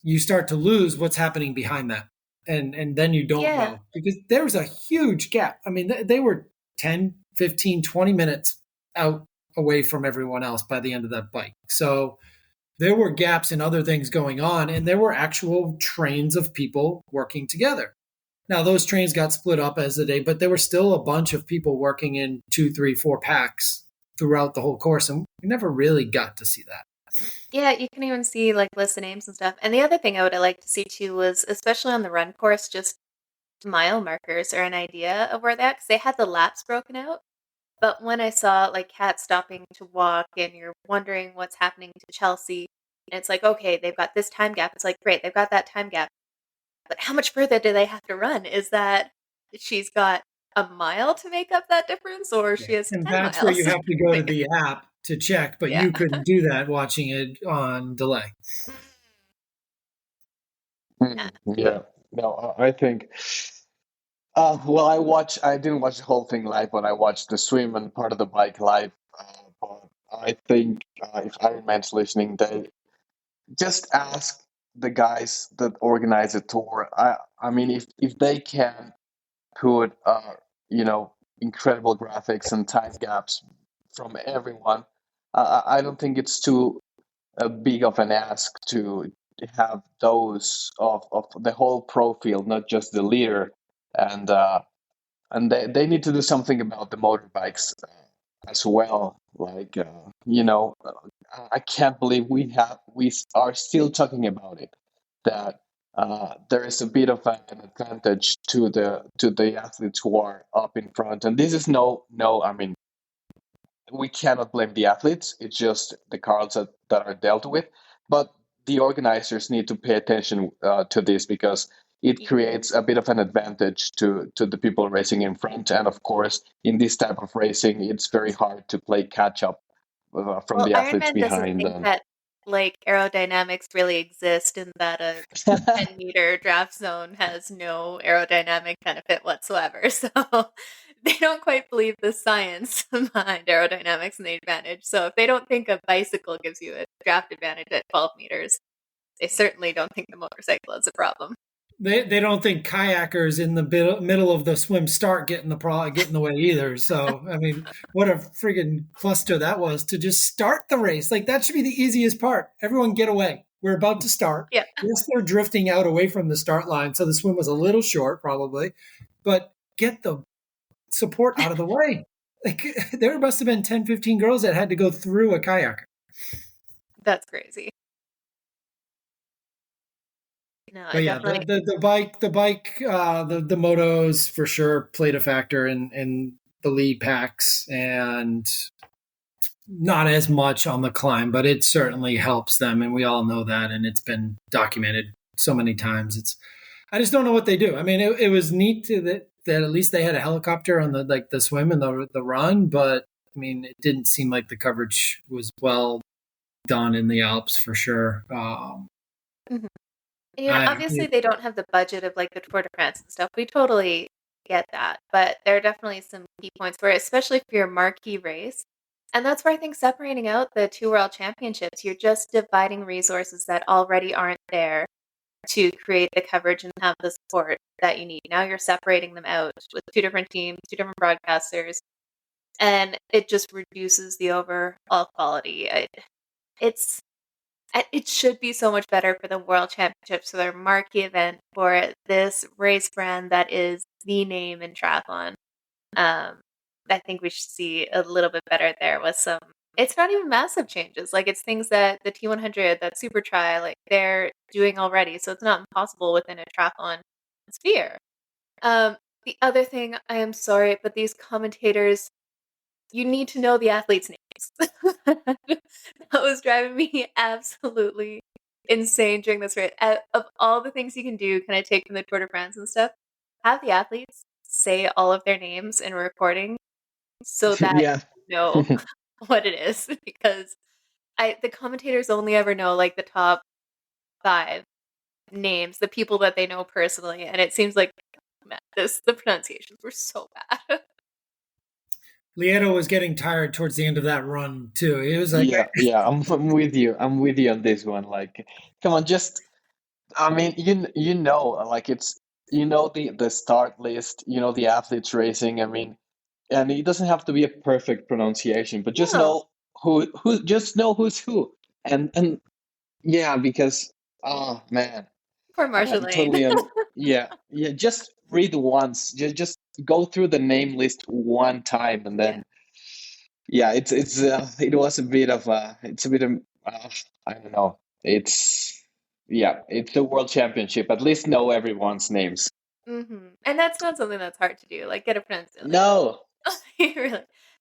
you start to lose what's happening behind that. And then you don't know, because there was a huge gap. I mean, they were 10, 15, 20 minutes out away from everyone else by the end of that bike. So there were gaps in other things going on, and there were actual trains of people working together. Now, those trains got split up as the day, but there were still a bunch of people working in 2, 3, 4 packs throughout the whole course, and we never really got to see that. Yeah, you can even see like list of names and stuff. And the other thing I would have liked to see too was, especially on the run course, just mile markers or an idea of where that, because they had the laps broken out. But when I saw like Kat stopping to walk and you're wondering what's happening to Chelsea, and it's like, okay, they've got this time gap. It's like, great, they've got that time gap. But how much further do they have to run? Is that she's got a mile to make up that difference, or she has 10 And that's miles? where you have to go to the app to check, but Yeah. you couldn't do that watching it on delay. Yeah. No, I think. Well, I didn't watch the whole thing live, but I watched the swim and part of the bike live. But I think if Ironman's listening, they just ask the guys that organize the tour. I mean, if they can put incredible graphics and time gaps from everyone, I don't think it's too big of an ask to have those of the whole pro field, not just the leader. And they need to do something about the motorbikes as well. Like I can't believe we are still talking about it. That there is a bit of an advantage to the athletes who are up in front, and this is no. I mean, we cannot blame the athletes. It's just the cards that are dealt with. But the organizers need to pay attention to this, because it creates a bit of an advantage to the people racing in front. And of course, in this type of racing, it's very hard to play catch up from the athletes Ironman behind. doesn't think that like aerodynamics really exist, and that a 10-meter draft zone has no aerodynamic benefit whatsoever. So they don't quite believe the science behind aerodynamics and the advantage. So if they don't think a bicycle gives you a draft advantage at 12 meters, they certainly don't think the motorcycle is a problem. They don't think kayakers in the middle of the swim start get in the way either. So I mean, what a friggin' cluster that was to just start the race. Like, that should be the easiest part. Everyone get away. We're about to start. Yeah. Yes, they're drifting out away from the start line, so the swim was a little short probably, but get the support out of the way. Like, there must have been 10, 15 girls that had to go through a kayaker. That's crazy. No, But yeah, the bike, the motos for sure played a factor in the lead packs, and not as much on the climb, but it certainly helps them, and we all know that, and it's been documented so many times. I just don't know what they do. I mean, it was neat that at least they had a helicopter on the swim and the run, but I mean, it didn't seem like the coverage was well done in the Alps for sure. Yeah, obviously they don't have the budget of like the Tour de France and stuff. We totally get that. But there are definitely some key points for it, especially for your marquee race. And that's where I think separating out the 2 World Championships, you're just dividing resources that already aren't there to create the coverage and have the support that you need. Now you're separating them out with 2 different teams, 2 different broadcasters, and it just reduces the overall quality. It should be so much better for the World Championships, for their marquee event, for this race brand that is the name in triathlon. I think we should see a little bit better there with some. It's not even massive changes. Like, it's things that the T100, that Super Tri, like, they're doing already. So it's not impossible within a triathlon sphere. The other thing, I am sorry, but these commentators, you need to know the athletes' names. That was driving me absolutely insane during this race. Of all the things you can do, kind of take from the Tour de France and stuff, have the athletes say all of their names in a recording so that Yeah. you know what it is. Because the commentators only ever know like the top 5 names, the people that they know personally, and it seems like the pronunciations were so bad. Lieto was getting tired towards the end of that run too. It was like, Yeah, I'm with you. I'm with you on this one. Like, come on, just, I mean, like, it's, the start list, the athletes racing. I mean, and it doesn't have to be a perfect pronunciation, but just No, know who's who. And yeah, because oh man, poor Marjolaine. totally yeah, just read once. Just go through the name list one time, and Yeah. then yeah, it was a bit of it's a bit of I don't know. It's a world championship. At least know everyone's names. And that's not something that's hard to do. Like, get a pronunciation. No, Really.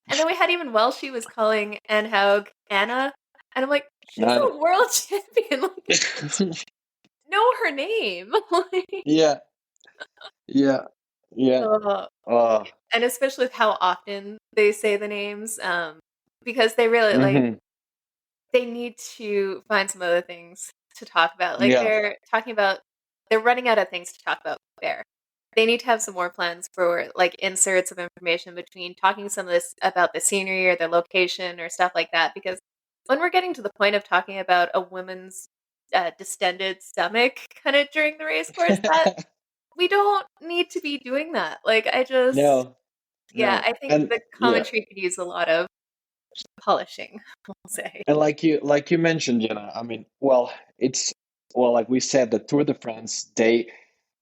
And then we had even Welsh was calling Anne Haug Anna. And I'm like, she's none. a world champion. Like, know her name. Like, Yeah, yeah, yeah. uh, Oh, and especially with how often they say the names. Because they really like hmm. they need to find some other things to talk about. Like Yeah. they're running out of things to talk about there. They need to have some more plans for like inserts of information between talking some of this about the scenery or the location or stuff like that. Because when we're getting to the point of talking about a woman's distended stomach kind of during the race course, that we don't need to be doing that. Like No, yeah, no. I think And the yeah. commentary could use a lot of polishing, we'll say. And like you mentioned, I mean, like we said, the Tour de France, they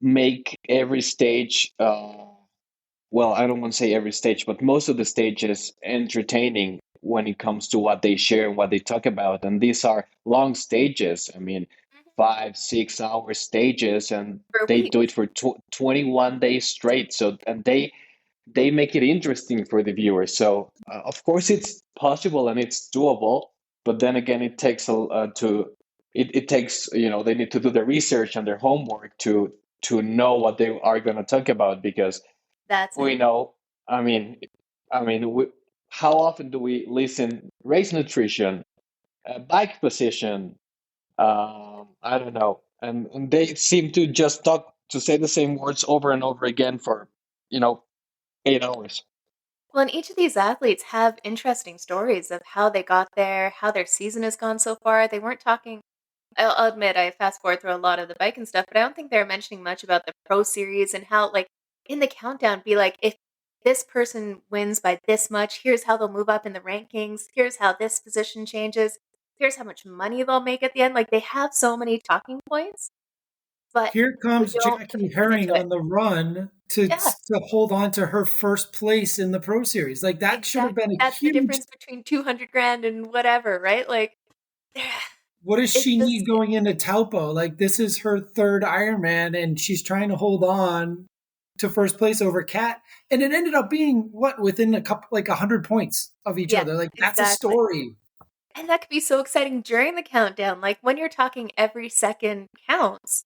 make every stage I don't want to say every stage, but most of the stages entertaining when it comes to what they share and what they talk about. And these are long stages. I mean, Mhm. 5 6 hour stages, and For they do it weeks. for 21 days straight. So, and they make it interesting for the viewer. So, of course, it's possible and it's doable. But then again, it takes it takes they need to do the research and their homework to know what they are going to talk about, because That's we it. know. I mean, how often do we listen race nutrition, bike position? I don't know, and they seem to just say the same words over and over again for you know 8 hours. Well, and each of these athletes have interesting stories of how they got there, how their season has gone so far. They weren't talking. I'll admit I fast forward through a lot of the bike and stuff, but I don't think they were mentioning much about the Pro Series and how, like, in the countdown, be like, if this person wins by this much, here's how they'll move up in the rankings. Here's how this position changes. Here's how much money they'll make at the end. Like, they have so many talking points, but Here we comes don't put Jackie things into Herring it. on the run Yeah. to hold on to her first place in the Pro Series. Like that should have been Exactly. a That's the huge. difference between 200 grand and whatever, right? Like, What does it's she need just, going into Taupo? Like this is her third Ironman, and she's trying to hold on to first place over Kat, and it ended up being what within a couple, like 100 points of each yeah, other. Like that's a exactly. story. And that could be so exciting during the countdown. Like when you're talking every second counts,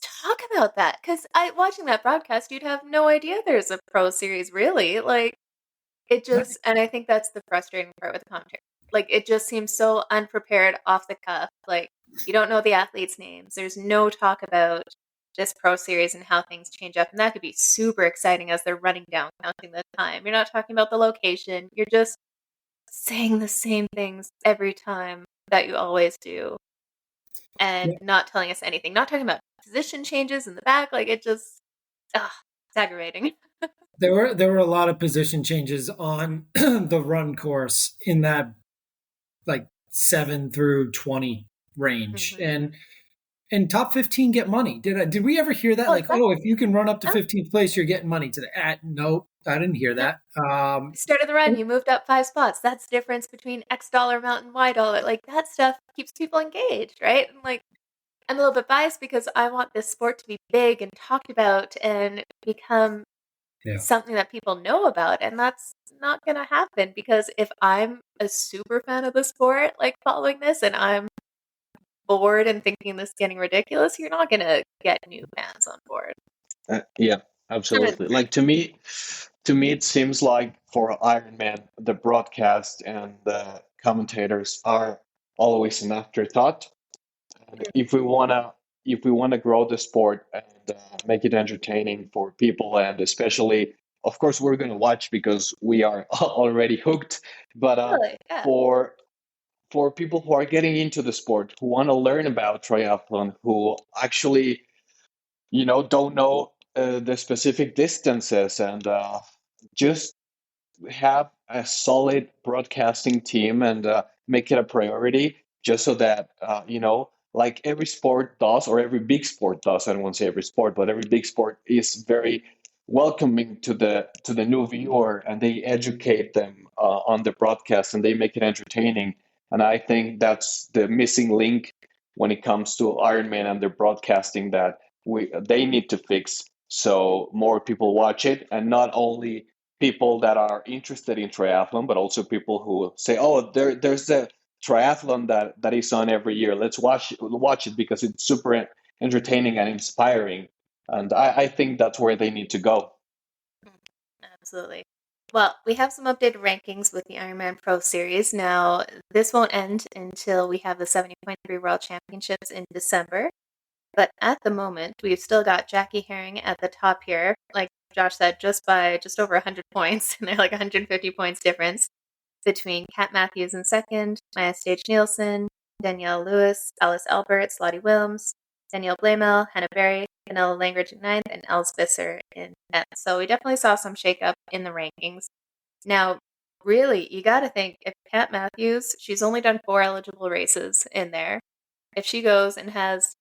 talk about that. Because watching that broadcast, you'd have no idea there's a pro series, really. Like, it Right. just, and I think that's the frustrating part with the commentary. Like, it just seems so unprepared, off the cuff. Like, you don't know the athletes' names. There's no talk about this pro series and how things change up. And that could be super exciting as they're running down, counting the time. You're not talking about the location. You're just saying the same things every time that you always do and Yeah. not telling us anything. Not talking about position changes in the back. Like, it just, it's aggravating. There were a lot of position changes on the run course in that like 7 through 20 range, Mhm. and top 15 get money. Did we ever hear that? Well, Like, oh, if exactly. you can run up to No, 15th place, you're getting money today. Nope, I didn't hear no. that. Start of the run, you moved up 5 spots. That's the difference between X dollar amount and Y dollar. Like, that stuff keeps people engaged, right? And, like, I'm a little bit biased because I want this sport to be big and talked about and become Yeah. something that people know about, and that's not gonna happen because if I'm a super fan of the sport, like, following this, and I'm bored and thinking this is getting ridiculous, you're not gonna get new fans on board. Yeah, Kind of absolutely. Like to me, it seems like for Ironman, the broadcast and the commentators are always an afterthought. And if we wanna grow the sport and make it entertaining for people, and especially, of course, we're gonna watch because we are already hooked. But really, yeah. for for people who are getting into the sport, who want to learn about triathlon, who actually don't know the specific distances, and just have a solid broadcasting team and make it a priority, just so that like every sport does, or every big sport does. I don't want to say every sport, but every big sport is very welcoming to the new viewer, and they educate them on the broadcast, and they make it entertaining. And I think that's the missing link when it comes to Ironman and their broadcasting, that they need to fix, so more people watch it, and not only people that are interested in triathlon, but also people who say, "Oh, there's a triathlon that is on every year. Let's watch it because it's super entertaining and inspiring." And I think that's where they need to go. Absolutely. Well, we have some updated rankings with the Ironman Pro Series. Now, this won't end until we have the 70.3 World Championships in December. But at the moment, we've still got Jackie Herring at the top here, like Josh said, just by just over 100 points, and they're like 150 points difference between Kat Matthews in second, Maya Stage Nielsen, Danielle Lewis, Alice Alberts, Lottie Wilms, Danielle Blamel, Hannah Berry, Vanilla Langridge in ninth, and Els Visser in 10th. So we definitely saw some shakeup in the rankings. Now, really, you got to think, if Kat Matthews, she's only done 4 eligible races in there. If she goes and has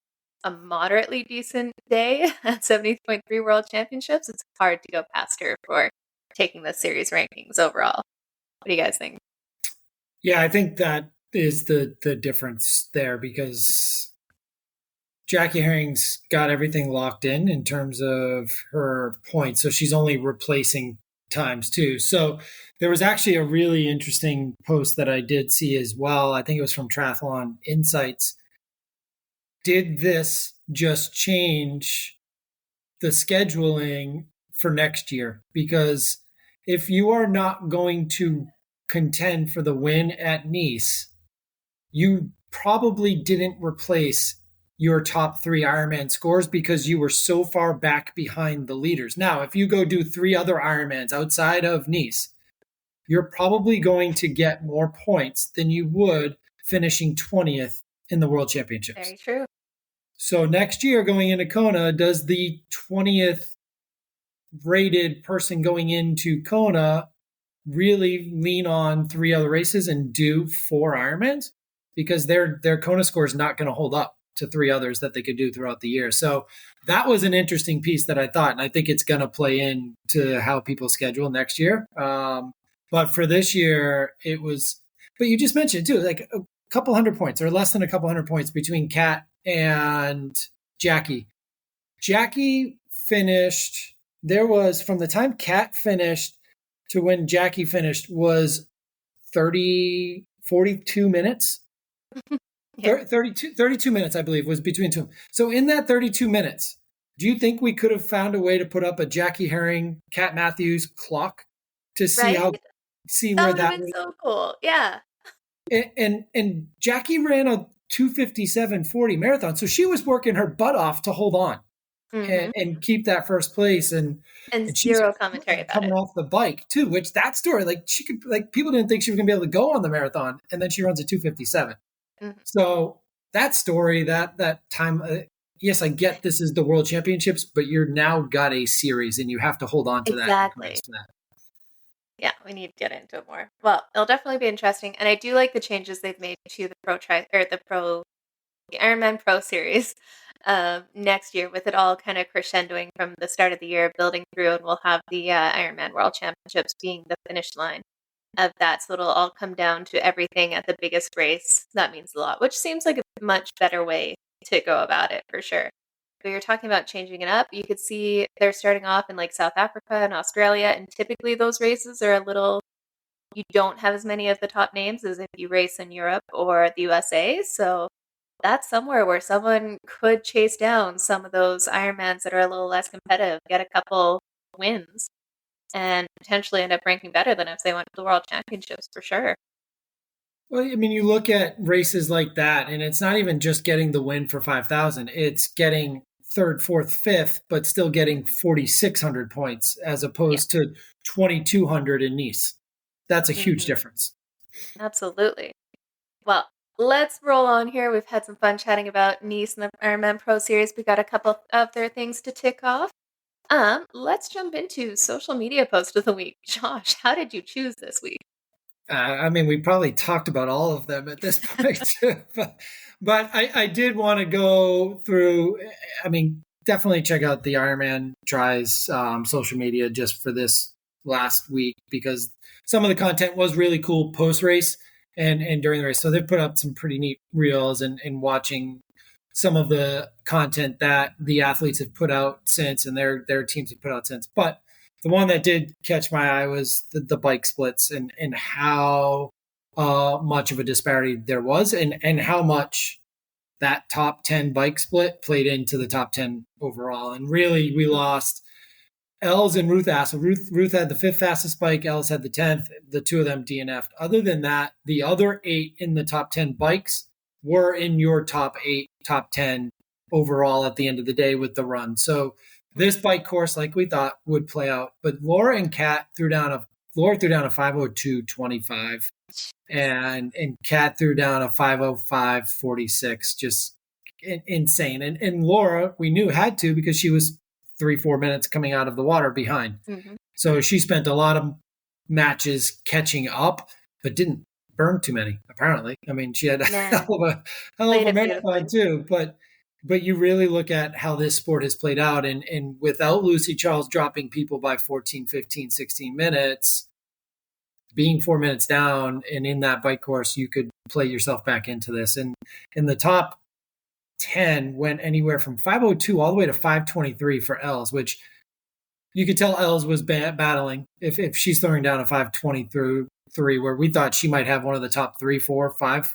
a moderately decent day at 70.3 World Championships, it's hard to go past her for taking the series rankings overall. What do you guys think? Yeah, I think that is the difference there, because Jackie Herring's got everything locked in terms of her points. So she's only replacing times too. So there was actually a really interesting post that I did see as well. I think it was from Trathlon Insights. Did this just change the scheduling for next year? Because if you are not going to contend for the win at Nice, you probably didn't replace your top 3 Ironman scores because you were so far back behind the leaders. Now, if you go do 3 other Ironmans outside of Nice, you're probably going to get more points than you would finishing 20th in the World Championships. Very true. So next year, going into Kona, does the 20th rated person going into Kona really lean on 3 other races and do 4 Ironmans? Because their Kona score is not going to hold up to 3 others that they could do throughout the year. So that was an interesting piece that I thought, and I think it's going to play into how people schedule next year. But for this year, it was, but you just mentioned too, like a couple hundred points or less than a couple hundred points between Kat and Jackie. Jackie finished, there was, from the time Kat finished to when Jackie finished, was 42 minutes. Yeah. 32 minutes, I believe, was between two. So in that 32 minutes, do you think we could have found a way to put up a Jackie Herring, Kat Matthews clock to see right? See that where would that have been so cool. Yeah. And Jackie ran a 2:57:40 marathon, so she was working her butt off to hold on and keep that first place, and she's zero commentary about coming it. off the bike too. Which that story, like she could, like people didn't think she was gonna be able to go on the marathon, and then she runs a 2:57. So that story, that time, yes, I get this is the World Championships, but you're now got a series, and you have to hold on to exactly. that. Yeah, we need to get into it more. Well, it'll definitely be interesting, and I do like the changes they've made to the Ironman Pro Series next year, with it all kind of crescendoing from the start of the year, building through, and we'll have the Ironman World Championships being the finish line of that. So it'll all come down to everything at the biggest race. That means a lot, which seems like a much better way to go about it for sure. But you're talking about changing it up. You could see they're starting off in like South Africa and Australia, and typically those races are a little, you don't have as many of the top names as if you race in Europe or the USA. So that's somewhere where someone could chase down some of those Ironmans that are a little less competitive, get a couple wins, and potentially end up ranking better than if they went to the World Championships for sure. Well, I mean, you look at races like that, and it's not even just getting the win for 5,000. It's getting third, fourth, fifth, but still getting 4,600 points as opposed to 2,200 in Nice. That's a huge difference. Absolutely. Well, let's roll on here. We've had some fun chatting about Nice and the Ironman Pro Series. We got a couple of other things to tick off. Let's jump into social media post of the week. Josh, how did you choose this week? I mean, we probably talked about all of them at this point, but I did want to go through. I mean, definitely check out the Ironman Tries social media just for this last week, because some of the content was really cool post race and during the race. So they've put up some pretty neat reels and watching some of the content that the athletes have put out since and their teams have put out since. But the one that did catch my eye was the bike splits and how much of a disparity there was and how much that top 10 bike split played into the top 10 overall. And really, we lost Els and Ruth Assel. Ruth had the 5th fastest bike. Els had the 10th. The two of them DNF'd. Other than that, the other 8 in the top 10 bikes were in your top 8, top 10 overall at the end of the day with the run. So this bike course, like we thought, would play out. But Laura and Kat threw down a 5:02.25, and Kat threw down a 5:05.46. Just insane. And Laura, we knew had to, because she was 3-4 minutes coming out of the water behind. Mm-hmm. So she spent a lot of matches catching up, but didn't burn too many, apparently. I mean, she had a hell of a marathon too, but you really look at how this sport has played out, and without Lucy Charles dropping people by 14, 15, 16 minutes, being 4 minutes down and in that bike course, you could play yourself back into this. And in the top 10 went anywhere from 5:02 all the way to 5:23 for Els, which you could tell Els was battling if she's throwing down a 5:23, where we thought she might have one of the top 3, 4, 5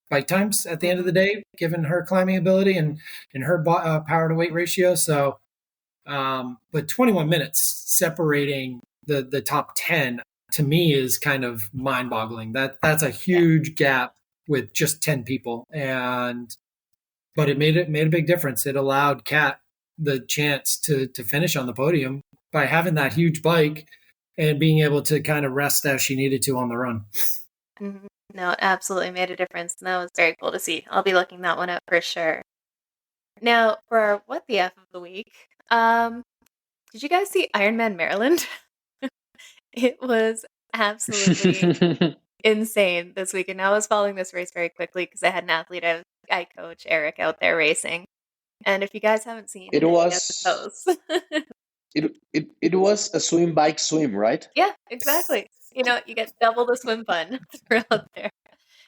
bike times at the end of the day, given her climbing ability and her power to weight ratio. So, but 21 minutes separating the top 10 to me is kind of mind boggling. That's a huge gap with just 10 people. But it made a big difference. It allowed Kat the chance to finish on the podium by having that huge bike and being able to kind of rest as she needed to on the run. Mm-hmm. No, it absolutely made a difference. And that was very cool to see. I'll be looking that one up for sure. Now, for our What the F of the week, did you guys see Ironman Maryland? It was absolutely insane this weekend. I was following this race very quickly because I had an athlete I coach, Eric, out there racing. And if you guys haven't seen it was a swim bike swim, right? Yeah, exactly. You get double the swim fun throughout there.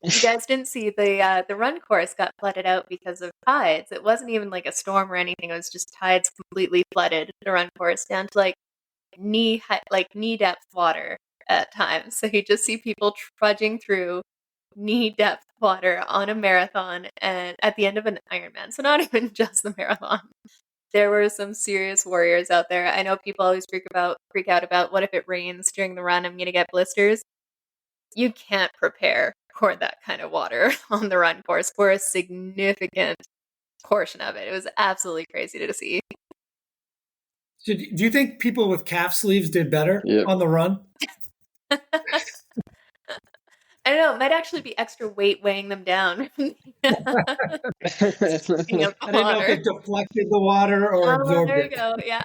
You guys didn't see the run course got flooded out because of tides. It wasn't even like a storm or anything. It was just tides completely flooded the run course down to knee depth water at times. So you just see people trudging through knee depth water on a marathon and at the end of an Ironman. So not even just the marathon. There were some serious warriors out there. I know people always freak out about what if it rains during the run, I'm going to get blisters. You can't prepare for that kind of water on the run course for a significant portion of it. It was absolutely crazy to see. So do you think people with calf sleeves did better on the run? I don't know. It might actually be extra weight weighing them down. I didn't know if it deflected the water or absorbed it. There you go. Yeah.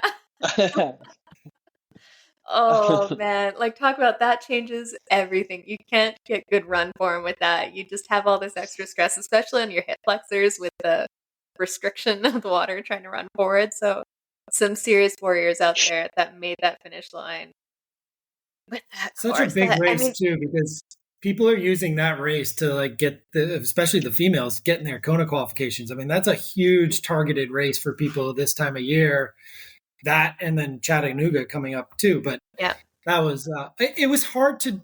Oh, man. Talk about that changes everything. You can't get good run form with that. You just have all this extra stress, especially on your hip flexors with the restriction of the water trying to run forward. So some serious warriors out there that made that finish line with that Such course. A big race, too, because people are using that race to get especially the females, getting their Kona qualifications. I mean, that's a huge targeted race for people this time of year. That and then Chattanooga coming up too. But yeah, that was it was hard to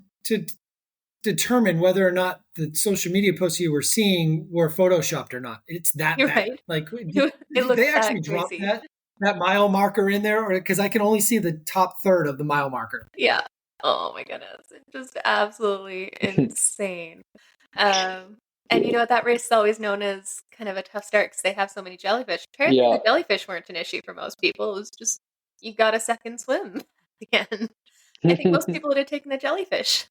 determine whether or not the social media posts you were seeing were photoshopped or not. It's that You're bad. Right. Did they actually drop that mile marker in there, or because I can only see the top third of the mile marker? Yeah. Oh my goodness. It's just absolutely insane. And that race is always known as kind of a tough start because they have so many jellyfish. Apparently the jellyfish weren't an issue for most people. It was just, you got a second swim again. I think most people would have taken the jellyfish.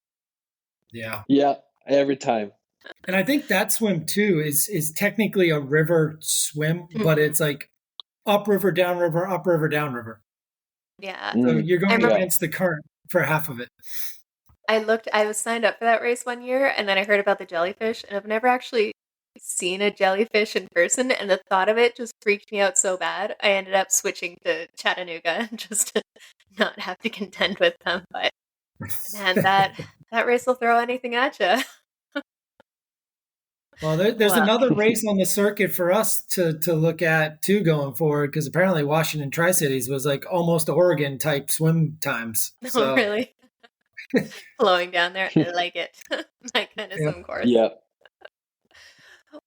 Yeah. Yeah, every time. And I think that swim too is technically a river swim, but it's upriver, downriver, upriver, downriver. Yeah. So you're going remember- against the current for half of it. I was signed up for that race one year, and then I heard about the jellyfish, and I've never actually seen a jellyfish in person, and the thought of it just freaked me out so bad. I ended up switching to Chattanooga just to not have to contend with them. But man, that race will throw anything at you. Well, there's Wow. another race on the circuit for us to look at too going forward, because apparently Washington Tri-Cities was like almost Oregon type swim times. Oh, So really? Flowing down there. I like it. My kind of Yeah. swim course. Yeah.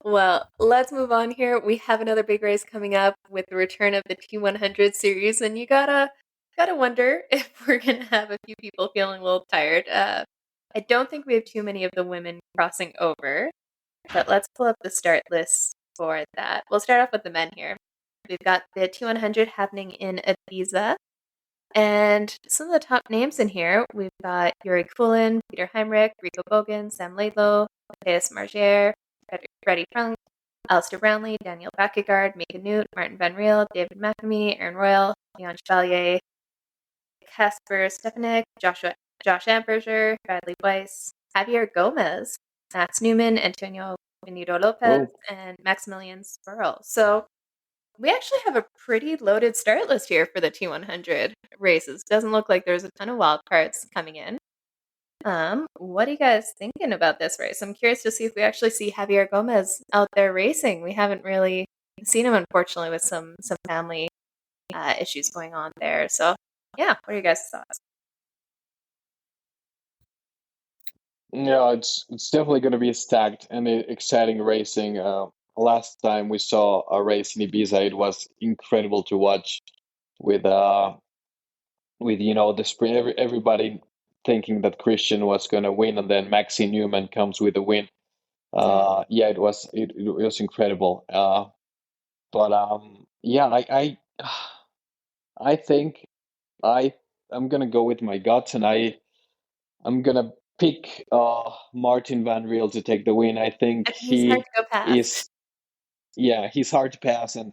Well, let's move on here. We have another big race coming up with the return of the T100 series, and you gotta wonder if we're gonna have a few people feeling a little tired. I don't think we have too many of the women crossing over, but let's pull up the start list for that. We'll start off with the men here. We've got the T100 happening in Ibiza. And some of the top names in here, we've got Yuri Kulin, Peter Heimrich, Rico Bogan, Sam Laidlow, Matthias Margier, Freddie Frunk, Alistair Brownlee, Daniel Backegaard, Mika Newt, Martin Van Riel, David McNamee, Aaron Royal, Leon Chevalier, Casper Stefanik, Josh Amberger, Bradley Weiss, Javier Gomez, Max Newman, Antonio Benito Lopez, and Maximilian Spurl. So we actually have a pretty loaded start list here for the T100 races. Doesn't look like there's a ton of wild cards coming in. What are you guys thinking about this race? I'm curious to see if we actually see Javier Gomez out there racing. We haven't really seen him, unfortunately, with some family issues going on there. So, yeah, what are you guys' thoughts? Yeah, it's definitely going to be stacked and exciting racing. Last time we saw a race in Ibiza, it was incredible to watch with the sprint. Everybody thinking that Christian was going to win, and then Maxi Newman comes with a win. Yeah, it was incredible. Yeah, I think I'm gonna go with my guts, and I'm gonna pick Martin Van Riel to take the win. I think He's hard to go past. he's hard to pass, and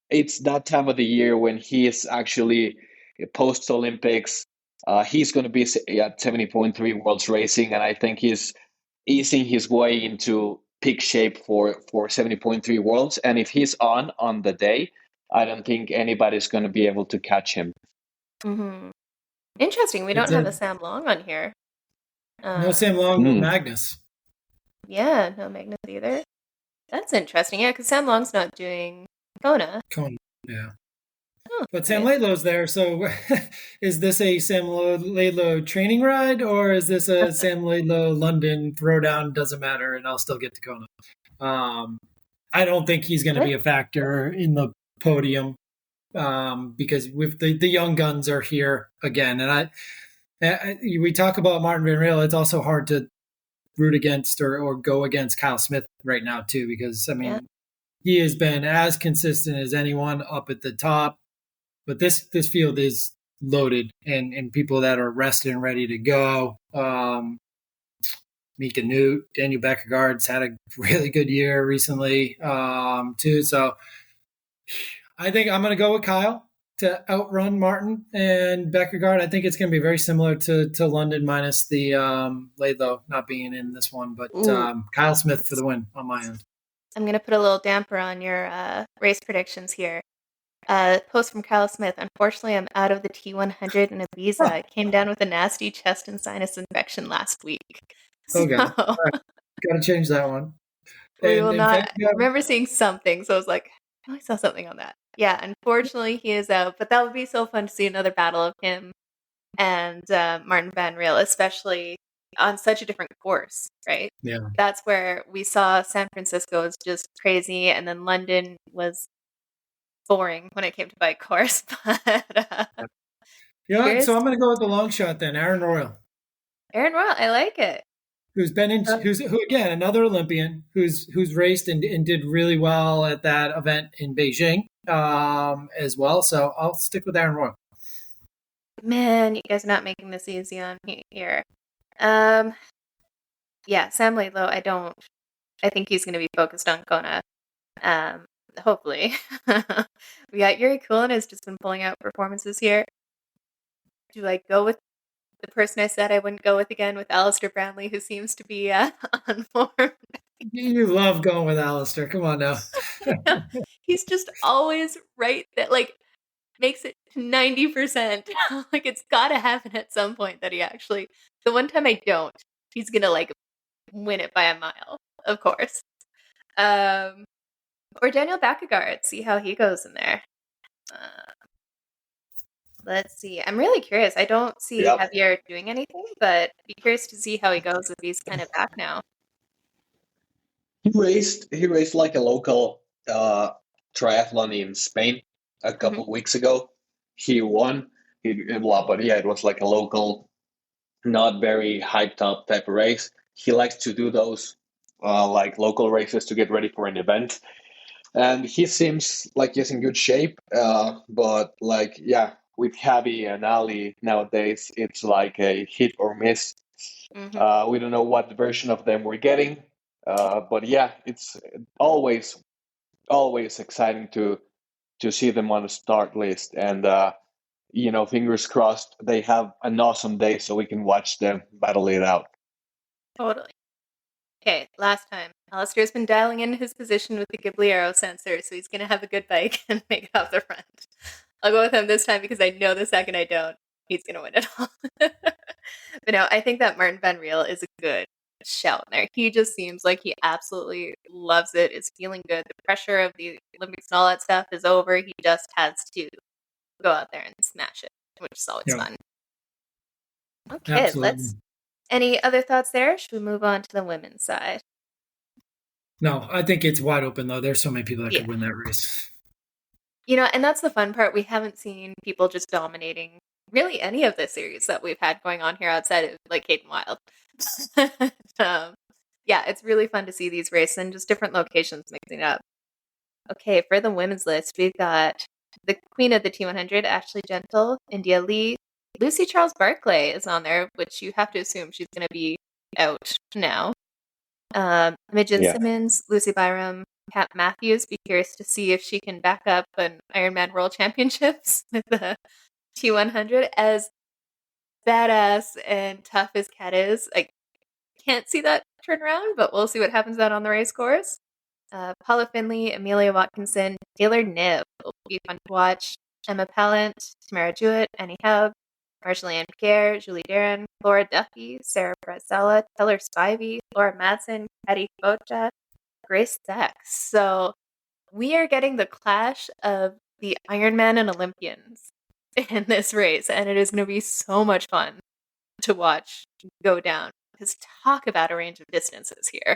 it's that time of the year when he is actually post Olympics. He's going to be at 70.3 Worlds Racing, and I think he's easing his way into peak shape for 70.3 Worlds. And if he's on the day, I don't think anybody's going to be able to catch him. Mm-hmm. Interesting. We don't have a Sam Long on here. No Sam Long, no Magnus. Yeah, no Magnus either. That's interesting. Yeah, because Sam Long's not doing Kona. Yeah. Oh, But Sam Laidlow's there, so is this a Sam Laidlow training ride, or is this a Sam Laidlow London throwdown? Doesn't matter, and I'll still get to Kona. I don't think he's going to be a factor in the podium because with the young guns are here again, and we talk about Martin Van Riel. It's also hard to root against or go against Kyle Smith right now too, because I mean he has been as consistent as anyone up at the top. But this field is loaded and people that are rested and ready to go. Mika Newt, Daniel Backegaard's had a really good year recently too. So I think I'm going to go with Kyle to outrun Martin and Backegaard. I think it's going to be very similar to London minus the Laidlow not being in this one. But Kyle Smith for the win on my end. I'm going to put a little damper on your race predictions here. Post from Kyle Smith. Unfortunately, I'm out of the T100 in Ibiza. I came down with a nasty chest and sinus infection last week. Okay. Right. Got to change that one. We will not. I remember seeing something, so I was like, oh, I saw something on that. Yeah, unfortunately, he is out, but that would be so fun to see another battle of him and Martin Van Riel, especially on such a different course, right? Yeah. That's where we saw San Francisco was just crazy, and then London was boring when it came to bike course. But so I'm going to go with the long shot then, Aaron Royal. Aaron Royal, I like it. Who again another Olympian who's raced and did really well at that event in Beijing as well. So I'll stick with Aaron Royal. Man, you guys are not making this easy on me here. Yeah, Sam Laidlow. I think he's going to be focused on Kona. Hopefully. We got Yuri Kulin has just been pulling out performances here. do I go with the person I said I wouldn't go with again, with Alistair Brownlee, who seems to be on form? You love going with Alistair. Come on now. He's just always right that like makes it 90%. Like it's got to happen at some point that he actually. The one time I don't, he's gonna like win it by a mile, of course. Or Daniel Backegaard, see how he goes in there. Let's see. I'm really curious. I don't see Javier doing anything, but be curious to see how he goes if he's kind of back now. He raced like a local triathlon in Spain a couple of weeks ago. He won. But yeah, it was like a local, not very hyped up type of race. He likes to do those like local races to get ready for an event. And he seems like he's in good shape. But like, yeah, with Javi and Ali nowadays, it's like a hit or miss. Mm-hmm. We don't know what version of them we're getting. But yeah, it's always exciting to see them on the start list. And, fingers crossed they have an awesome day so we can watch them battle it out. Totally. Okay, last time. Alistair's been dialing in his position with the Ghibli Aero sensor, so he's going to have a good bike and make it off the front. I'll go with him this time because I know the second I don't, he's going to win it all. But no, I think that Martin Van Riel is a good shout in there. He just seems like he absolutely loves it, is feeling good. The pressure of the Olympics and all that stuff is over. He just has to go out there and smash it, which is always fun. Okay, absolutely. Any other thoughts there? Should we move on to the women's side? No, I think it's wide open, though. There's so many people that could win that race. And that's the fun part. We haven't seen people just dominating really any of the series that we've had going on here outside of like Hayden Wild. Yeah, it's really fun to see these races and just different locations mixing up. Okay, for the women's list, we've got the queen of the T100, Ashley Gentle, India Lee. Lucy Charles Barclay is on there, which you have to assume she's going to be out now. Imogen Simmons, Lucy Byram, Kat Matthews. Be curious to see if she can back up an Ironman World Championships with the T100. As badass and tough as Kat is, I can't see that turn around, but we'll see what happens out on the race course. Paula Finley, Amelia Watkinson, Taylor Knibb will be fun to watch. Emma Pallant, Tamara Jewett, Annie Haug, Marjolaine Pierre, Julie Darren, Laura Duffy, Sarah Brasella, Taylor Spivey, Laura Madsen, Patty Kocha, Grace Sex. So we are getting the clash of the Ironman and Olympians in this race, and it is going to be so much fun to watch go down. Because talk about a range of distances here.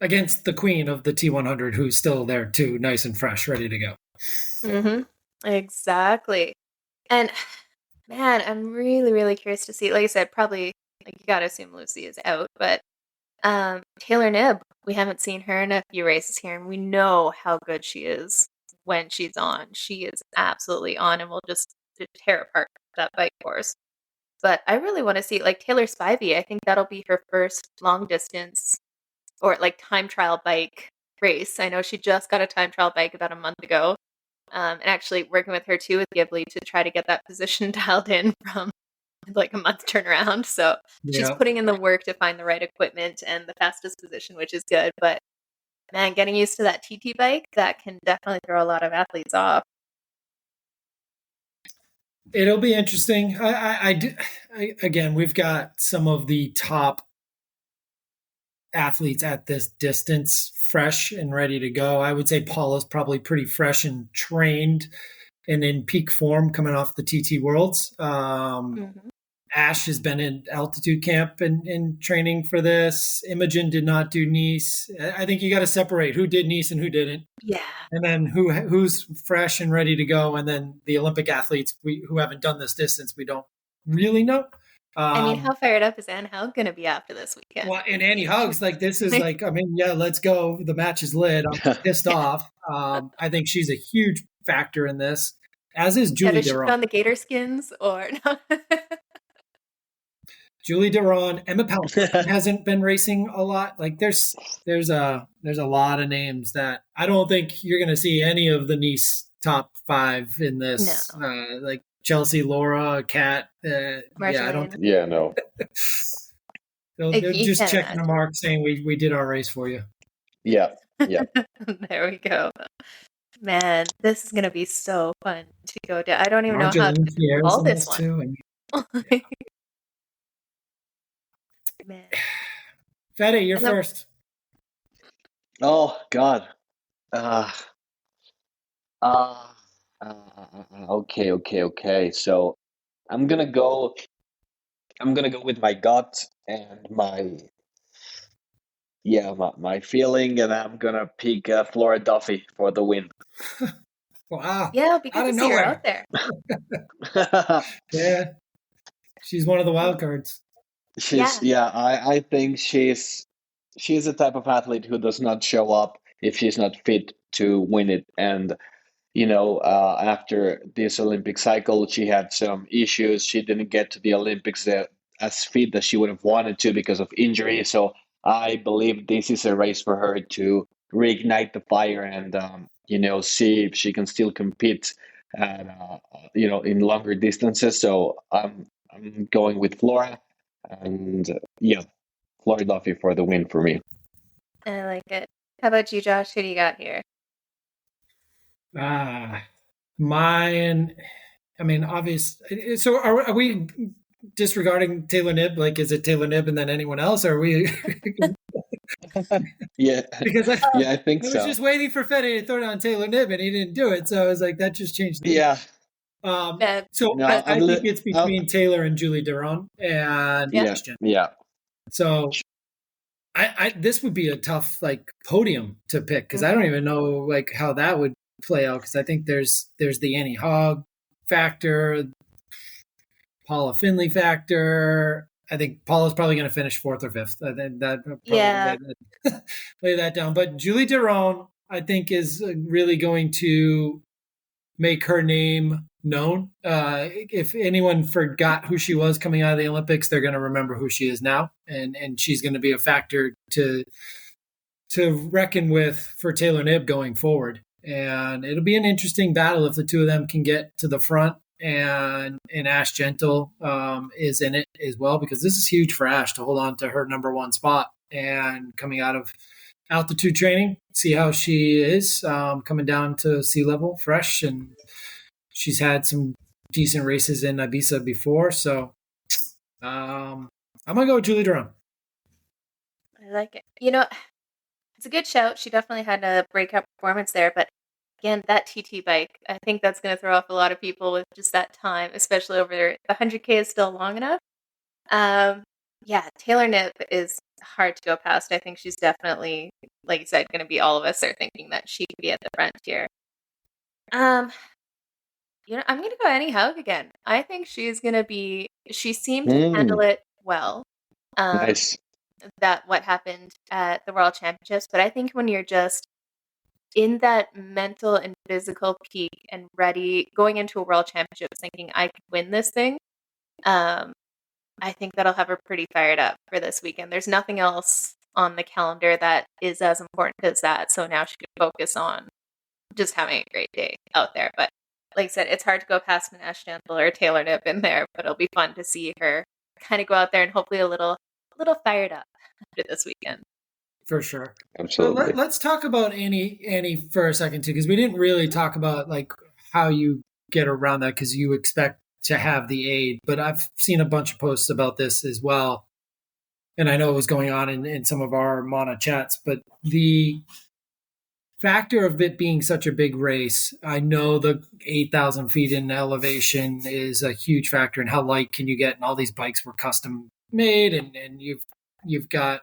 Against the queen of the T100, who's still there too, nice and fresh, ready to go. Mm-hmm. Exactly. And man, I'm really, really curious to see. Like I said, probably like you gotta assume Lucy is out, but Taylor Knibb, we haven't seen her in a few races here, and we know how good she is when she's on. She is absolutely on, and will just tear apart that bike course. But I really want to see like Taylor Spivey. I think that'll be her first long distance or like time trial bike race. I know she just got a time trial bike about a month ago. And actually working with her too with Ghibli to try to get that position dialed in from like a month turnaround. So she's putting in the work to find the right equipment and the fastest position, which is good. But man, getting used to that TT bike, that can definitely throw a lot of athletes off. It'll be interesting. Again, we've got some of the top athletes at this distance fresh and ready to go. I would say Paula's probably pretty fresh and trained and in peak form coming off the TT Worlds. Ash has been in altitude camp and training for this. Imogen did not do Nice. I think you got to separate who did Nice and who didn't. Yeah. And then who's fresh and ready to go. And then the Olympic athletes who haven't done this distance, we don't really know. I mean, how fired up is Anne Haug going to be after this weekend? Well, and Annie Haug's like, this is like, I mean, yeah, let's go. The match is lit. I'm pissed off. I think she's a huge factor in this, as is Julie Does she put on the gator skins or no? Julie Deron, Emma Pallant hasn't been racing a lot. Like there's a lot of names that I don't think you're going to see any of the Nice top 5 in this. No. Like Chelsea, Laura, Kat. Yeah, I don't. Marjolaine. Yeah, no. They're You just can't checking the imagine. mark, saying we did our race for you. Yeah, yeah. There we go. Man, this is gonna be so fun to go down. I don't even know how to Marjolaine Pierre's call in this this one. too. And Man. Fede, you're And then- first. Oh God. Uh, uh, okay. So I'm gonna go. I'm gonna go with my gut and my feeling, and I'm gonna pick Flora Duffy for the win. Wow, Yeah, it'll be good out to of see her nowhere. out there. Yeah, she's one of the wild cards. I think she's the type of athlete who does not show up if she's not fit to win it. And after this Olympic cycle, she had some issues. She didn't get to the Olympics as fit as she would have wanted to because of injury. So I believe this is a race for her to reignite the fire and see if she can still compete at in longer distances. So I'm going with Flora, and Flora Duffy for the win for me. I like it. How about you, Josh? Who do you got here? Mine. I mean, obvious. So are we disregarding Taylor Knibb? Like, is it Taylor Knibb and then anyone else? Or are we? Yeah, Because I think I was so. just waiting for Fede to throw it on Taylor Knibb, and he didn't do it. So I was like, that just changed. Yeah. So No, I think it's between Taylor and Julie Deron and Yeah. Ashton. Yeah. So I this would be a tough like podium to pick because I don't even know like how that would play out because I think there's the Annie Haug factor, Paula Finley factor. I think Paula's probably going to finish fourth or fifth. I think that probably lay that down. But Julie Deron, I think, is really going to make her name known. If anyone forgot who she was coming out of the Olympics, they're going to remember who she is now, and she's going to be a factor to reckon with for Taylor Knibb going forward. And it'll be an interesting battle if the two of them can get to the front. And Ash Gentle is in it as well because this is huge for Ash to hold on to her number one spot and coming out of altitude training, see how she is coming down to sea level fresh. And she's had some decent races in Ibiza before. So I'm going to go with Julie Deron. I like it. It's a good shout. She definitely had a breakout performance there. But again, that TT bike, I think that's going to throw off a lot of people with just that time, especially over there. The 100K is still long enough. Taylor Knibb is hard to go past. I think she's definitely, like you said, going to be all of us are thinking that she could be at the front here. I'm going to go Annie Haug again. I think she's going to be, she seemed to handle it well. Nice. That what happened at the World Championships. But I think when you're just in that mental and physical peak and ready, going into a World Championships thinking I could win this thing, I think that'll have her pretty fired up for this weekend. There's nothing else on the calendar that is as important as that. So now she can focus on just having a great day out there. But like I said, it's hard to go past an Ash Gentle or Taylor Knibb in there, but it'll be fun to see her kind of go out there and hopefully a little fired up after this weekend. For sure. Absolutely. So let's talk about Annie for a second too, because we didn't really talk about like how you get around that because you expect to have the aid, but I've seen a bunch of posts about this as well. And I know it was going on in some of our Mana chats, but the factor of it being such a big race, I know the 8,000 feet in elevation is a huge factor in how light can you get. And all these bikes were custom made and you've got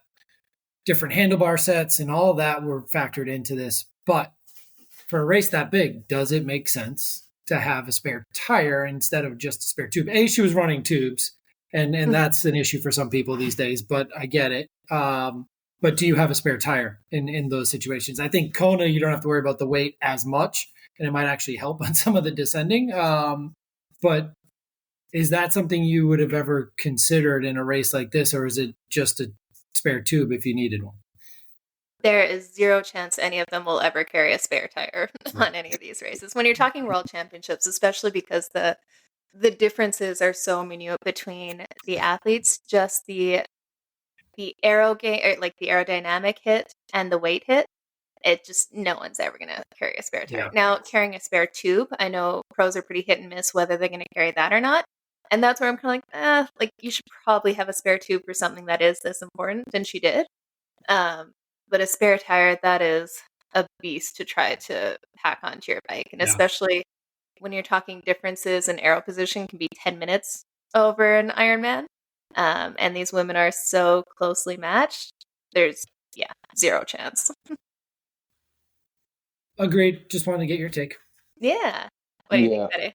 different handlebar sets and all of that were factored into this. But for a race that big, does it make sense to have a spare tire instead of just a spare tube? She was running tubes and that's an issue for some people these days, but I get it. But do you have a spare tire in those situations? I think Kona, you don't have to worry about the weight as much and it might actually help on some of the descending. But is that something you would have ever considered in a race like this, or is it just a spare tube if you needed one? There is zero chance any of them will ever carry a spare tire on any of these races. When you're talking World Championships, especially because the the differences are so minute between the athletes, just the aero game, or like the aerodynamic hit and the weight hit. It just, no one's ever going to carry a spare tire. Yeah. Now, carrying a spare tube, I know pros are pretty hit and miss whether they're going to carry that or not. And that's where I'm kind of like, you should probably have a spare tube for something that is this important. And she did. But a spare tire, that is a beast to try to pack onto your bike. And especially when you're talking differences in aero position can be 10 minutes over an Ironman. And these women are so closely matched. There's, zero chance. Agreed. Just wanted to get your take. Yeah. What do you think, Fede?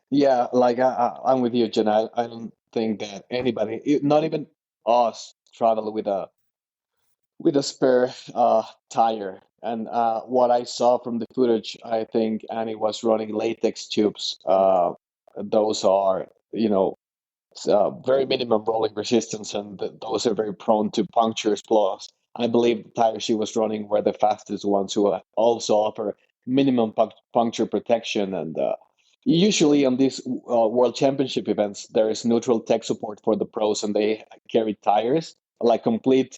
Yeah. Like I'm with you, Jenna. I don't think that anybody, not even us, travel with a spare tire. And what I saw from the footage, I think Annie was running latex tubes. Those are, very minimum rolling resistance, and those are very prone to punctures. Plus, I believe the tires she was running were the fastest ones, who also offer minimum puncture protection. And usually on these World Championship events, there is neutral tech support for the pros, and they carry tires, like complete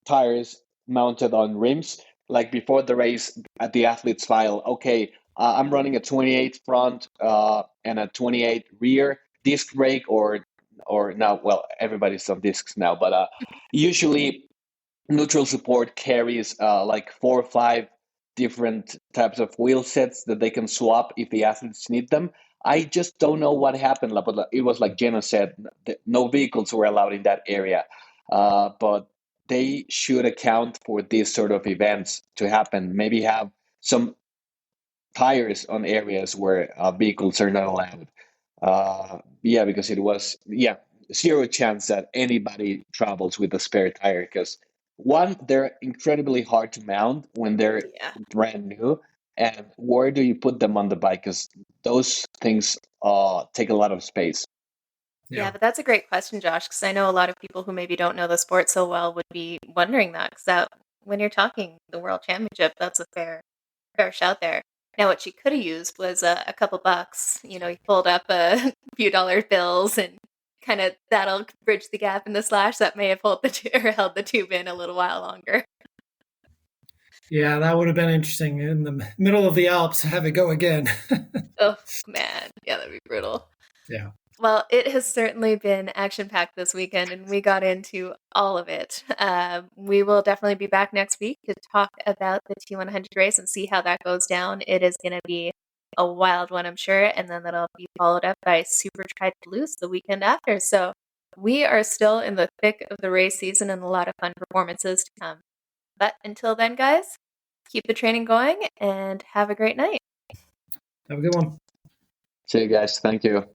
tires mounted on rims. Like before the race, at the athletes file, okay, I'm running a 28 front and a 28 rear disc brake, or now, well, everybody's on discs now, but usually neutral support carries like 4 or 5 different types of wheel sets that they can swap if the athletes need them. I just don't know what happened, but it was like Jenna said, no vehicles were allowed in that area. But they should account for these sort of events to happen. Maybe have some tires on areas where vehicles are not allowed. Because it was zero chance that anybody travels with a spare tire, because one, they're incredibly hard to mount when they're brand new, and where do you put them on the bike? Because those things take a lot of space. Yeah, but that's a great question, Josh, because I know a lot of people who maybe don't know the sport so well would be wondering that. Because when you're talking the World Championship, that's a fair shout there. Now, what she could have used was a couple bucks. You fold up a few dollar bills, and kind of that'll bridge the gap in the slash that may have held the tube in a little while longer. Yeah, that would have been interesting in the middle of the Alps. Have it go again. Oh man, yeah, that'd be brutal. Yeah. Well, it has certainly been action-packed this weekend, and we got into all of it. We will definitely be back next week to talk about the T100 race and see how that goes down. It is going to be a wild one, I'm sure, and then that'll be followed up by Super Tri Toulouse the weekend after. So we are still in the thick of the race season and a lot of fun performances to come. But until then, guys, keep the training going and have a great night. Have a good one. See you guys. Thank you.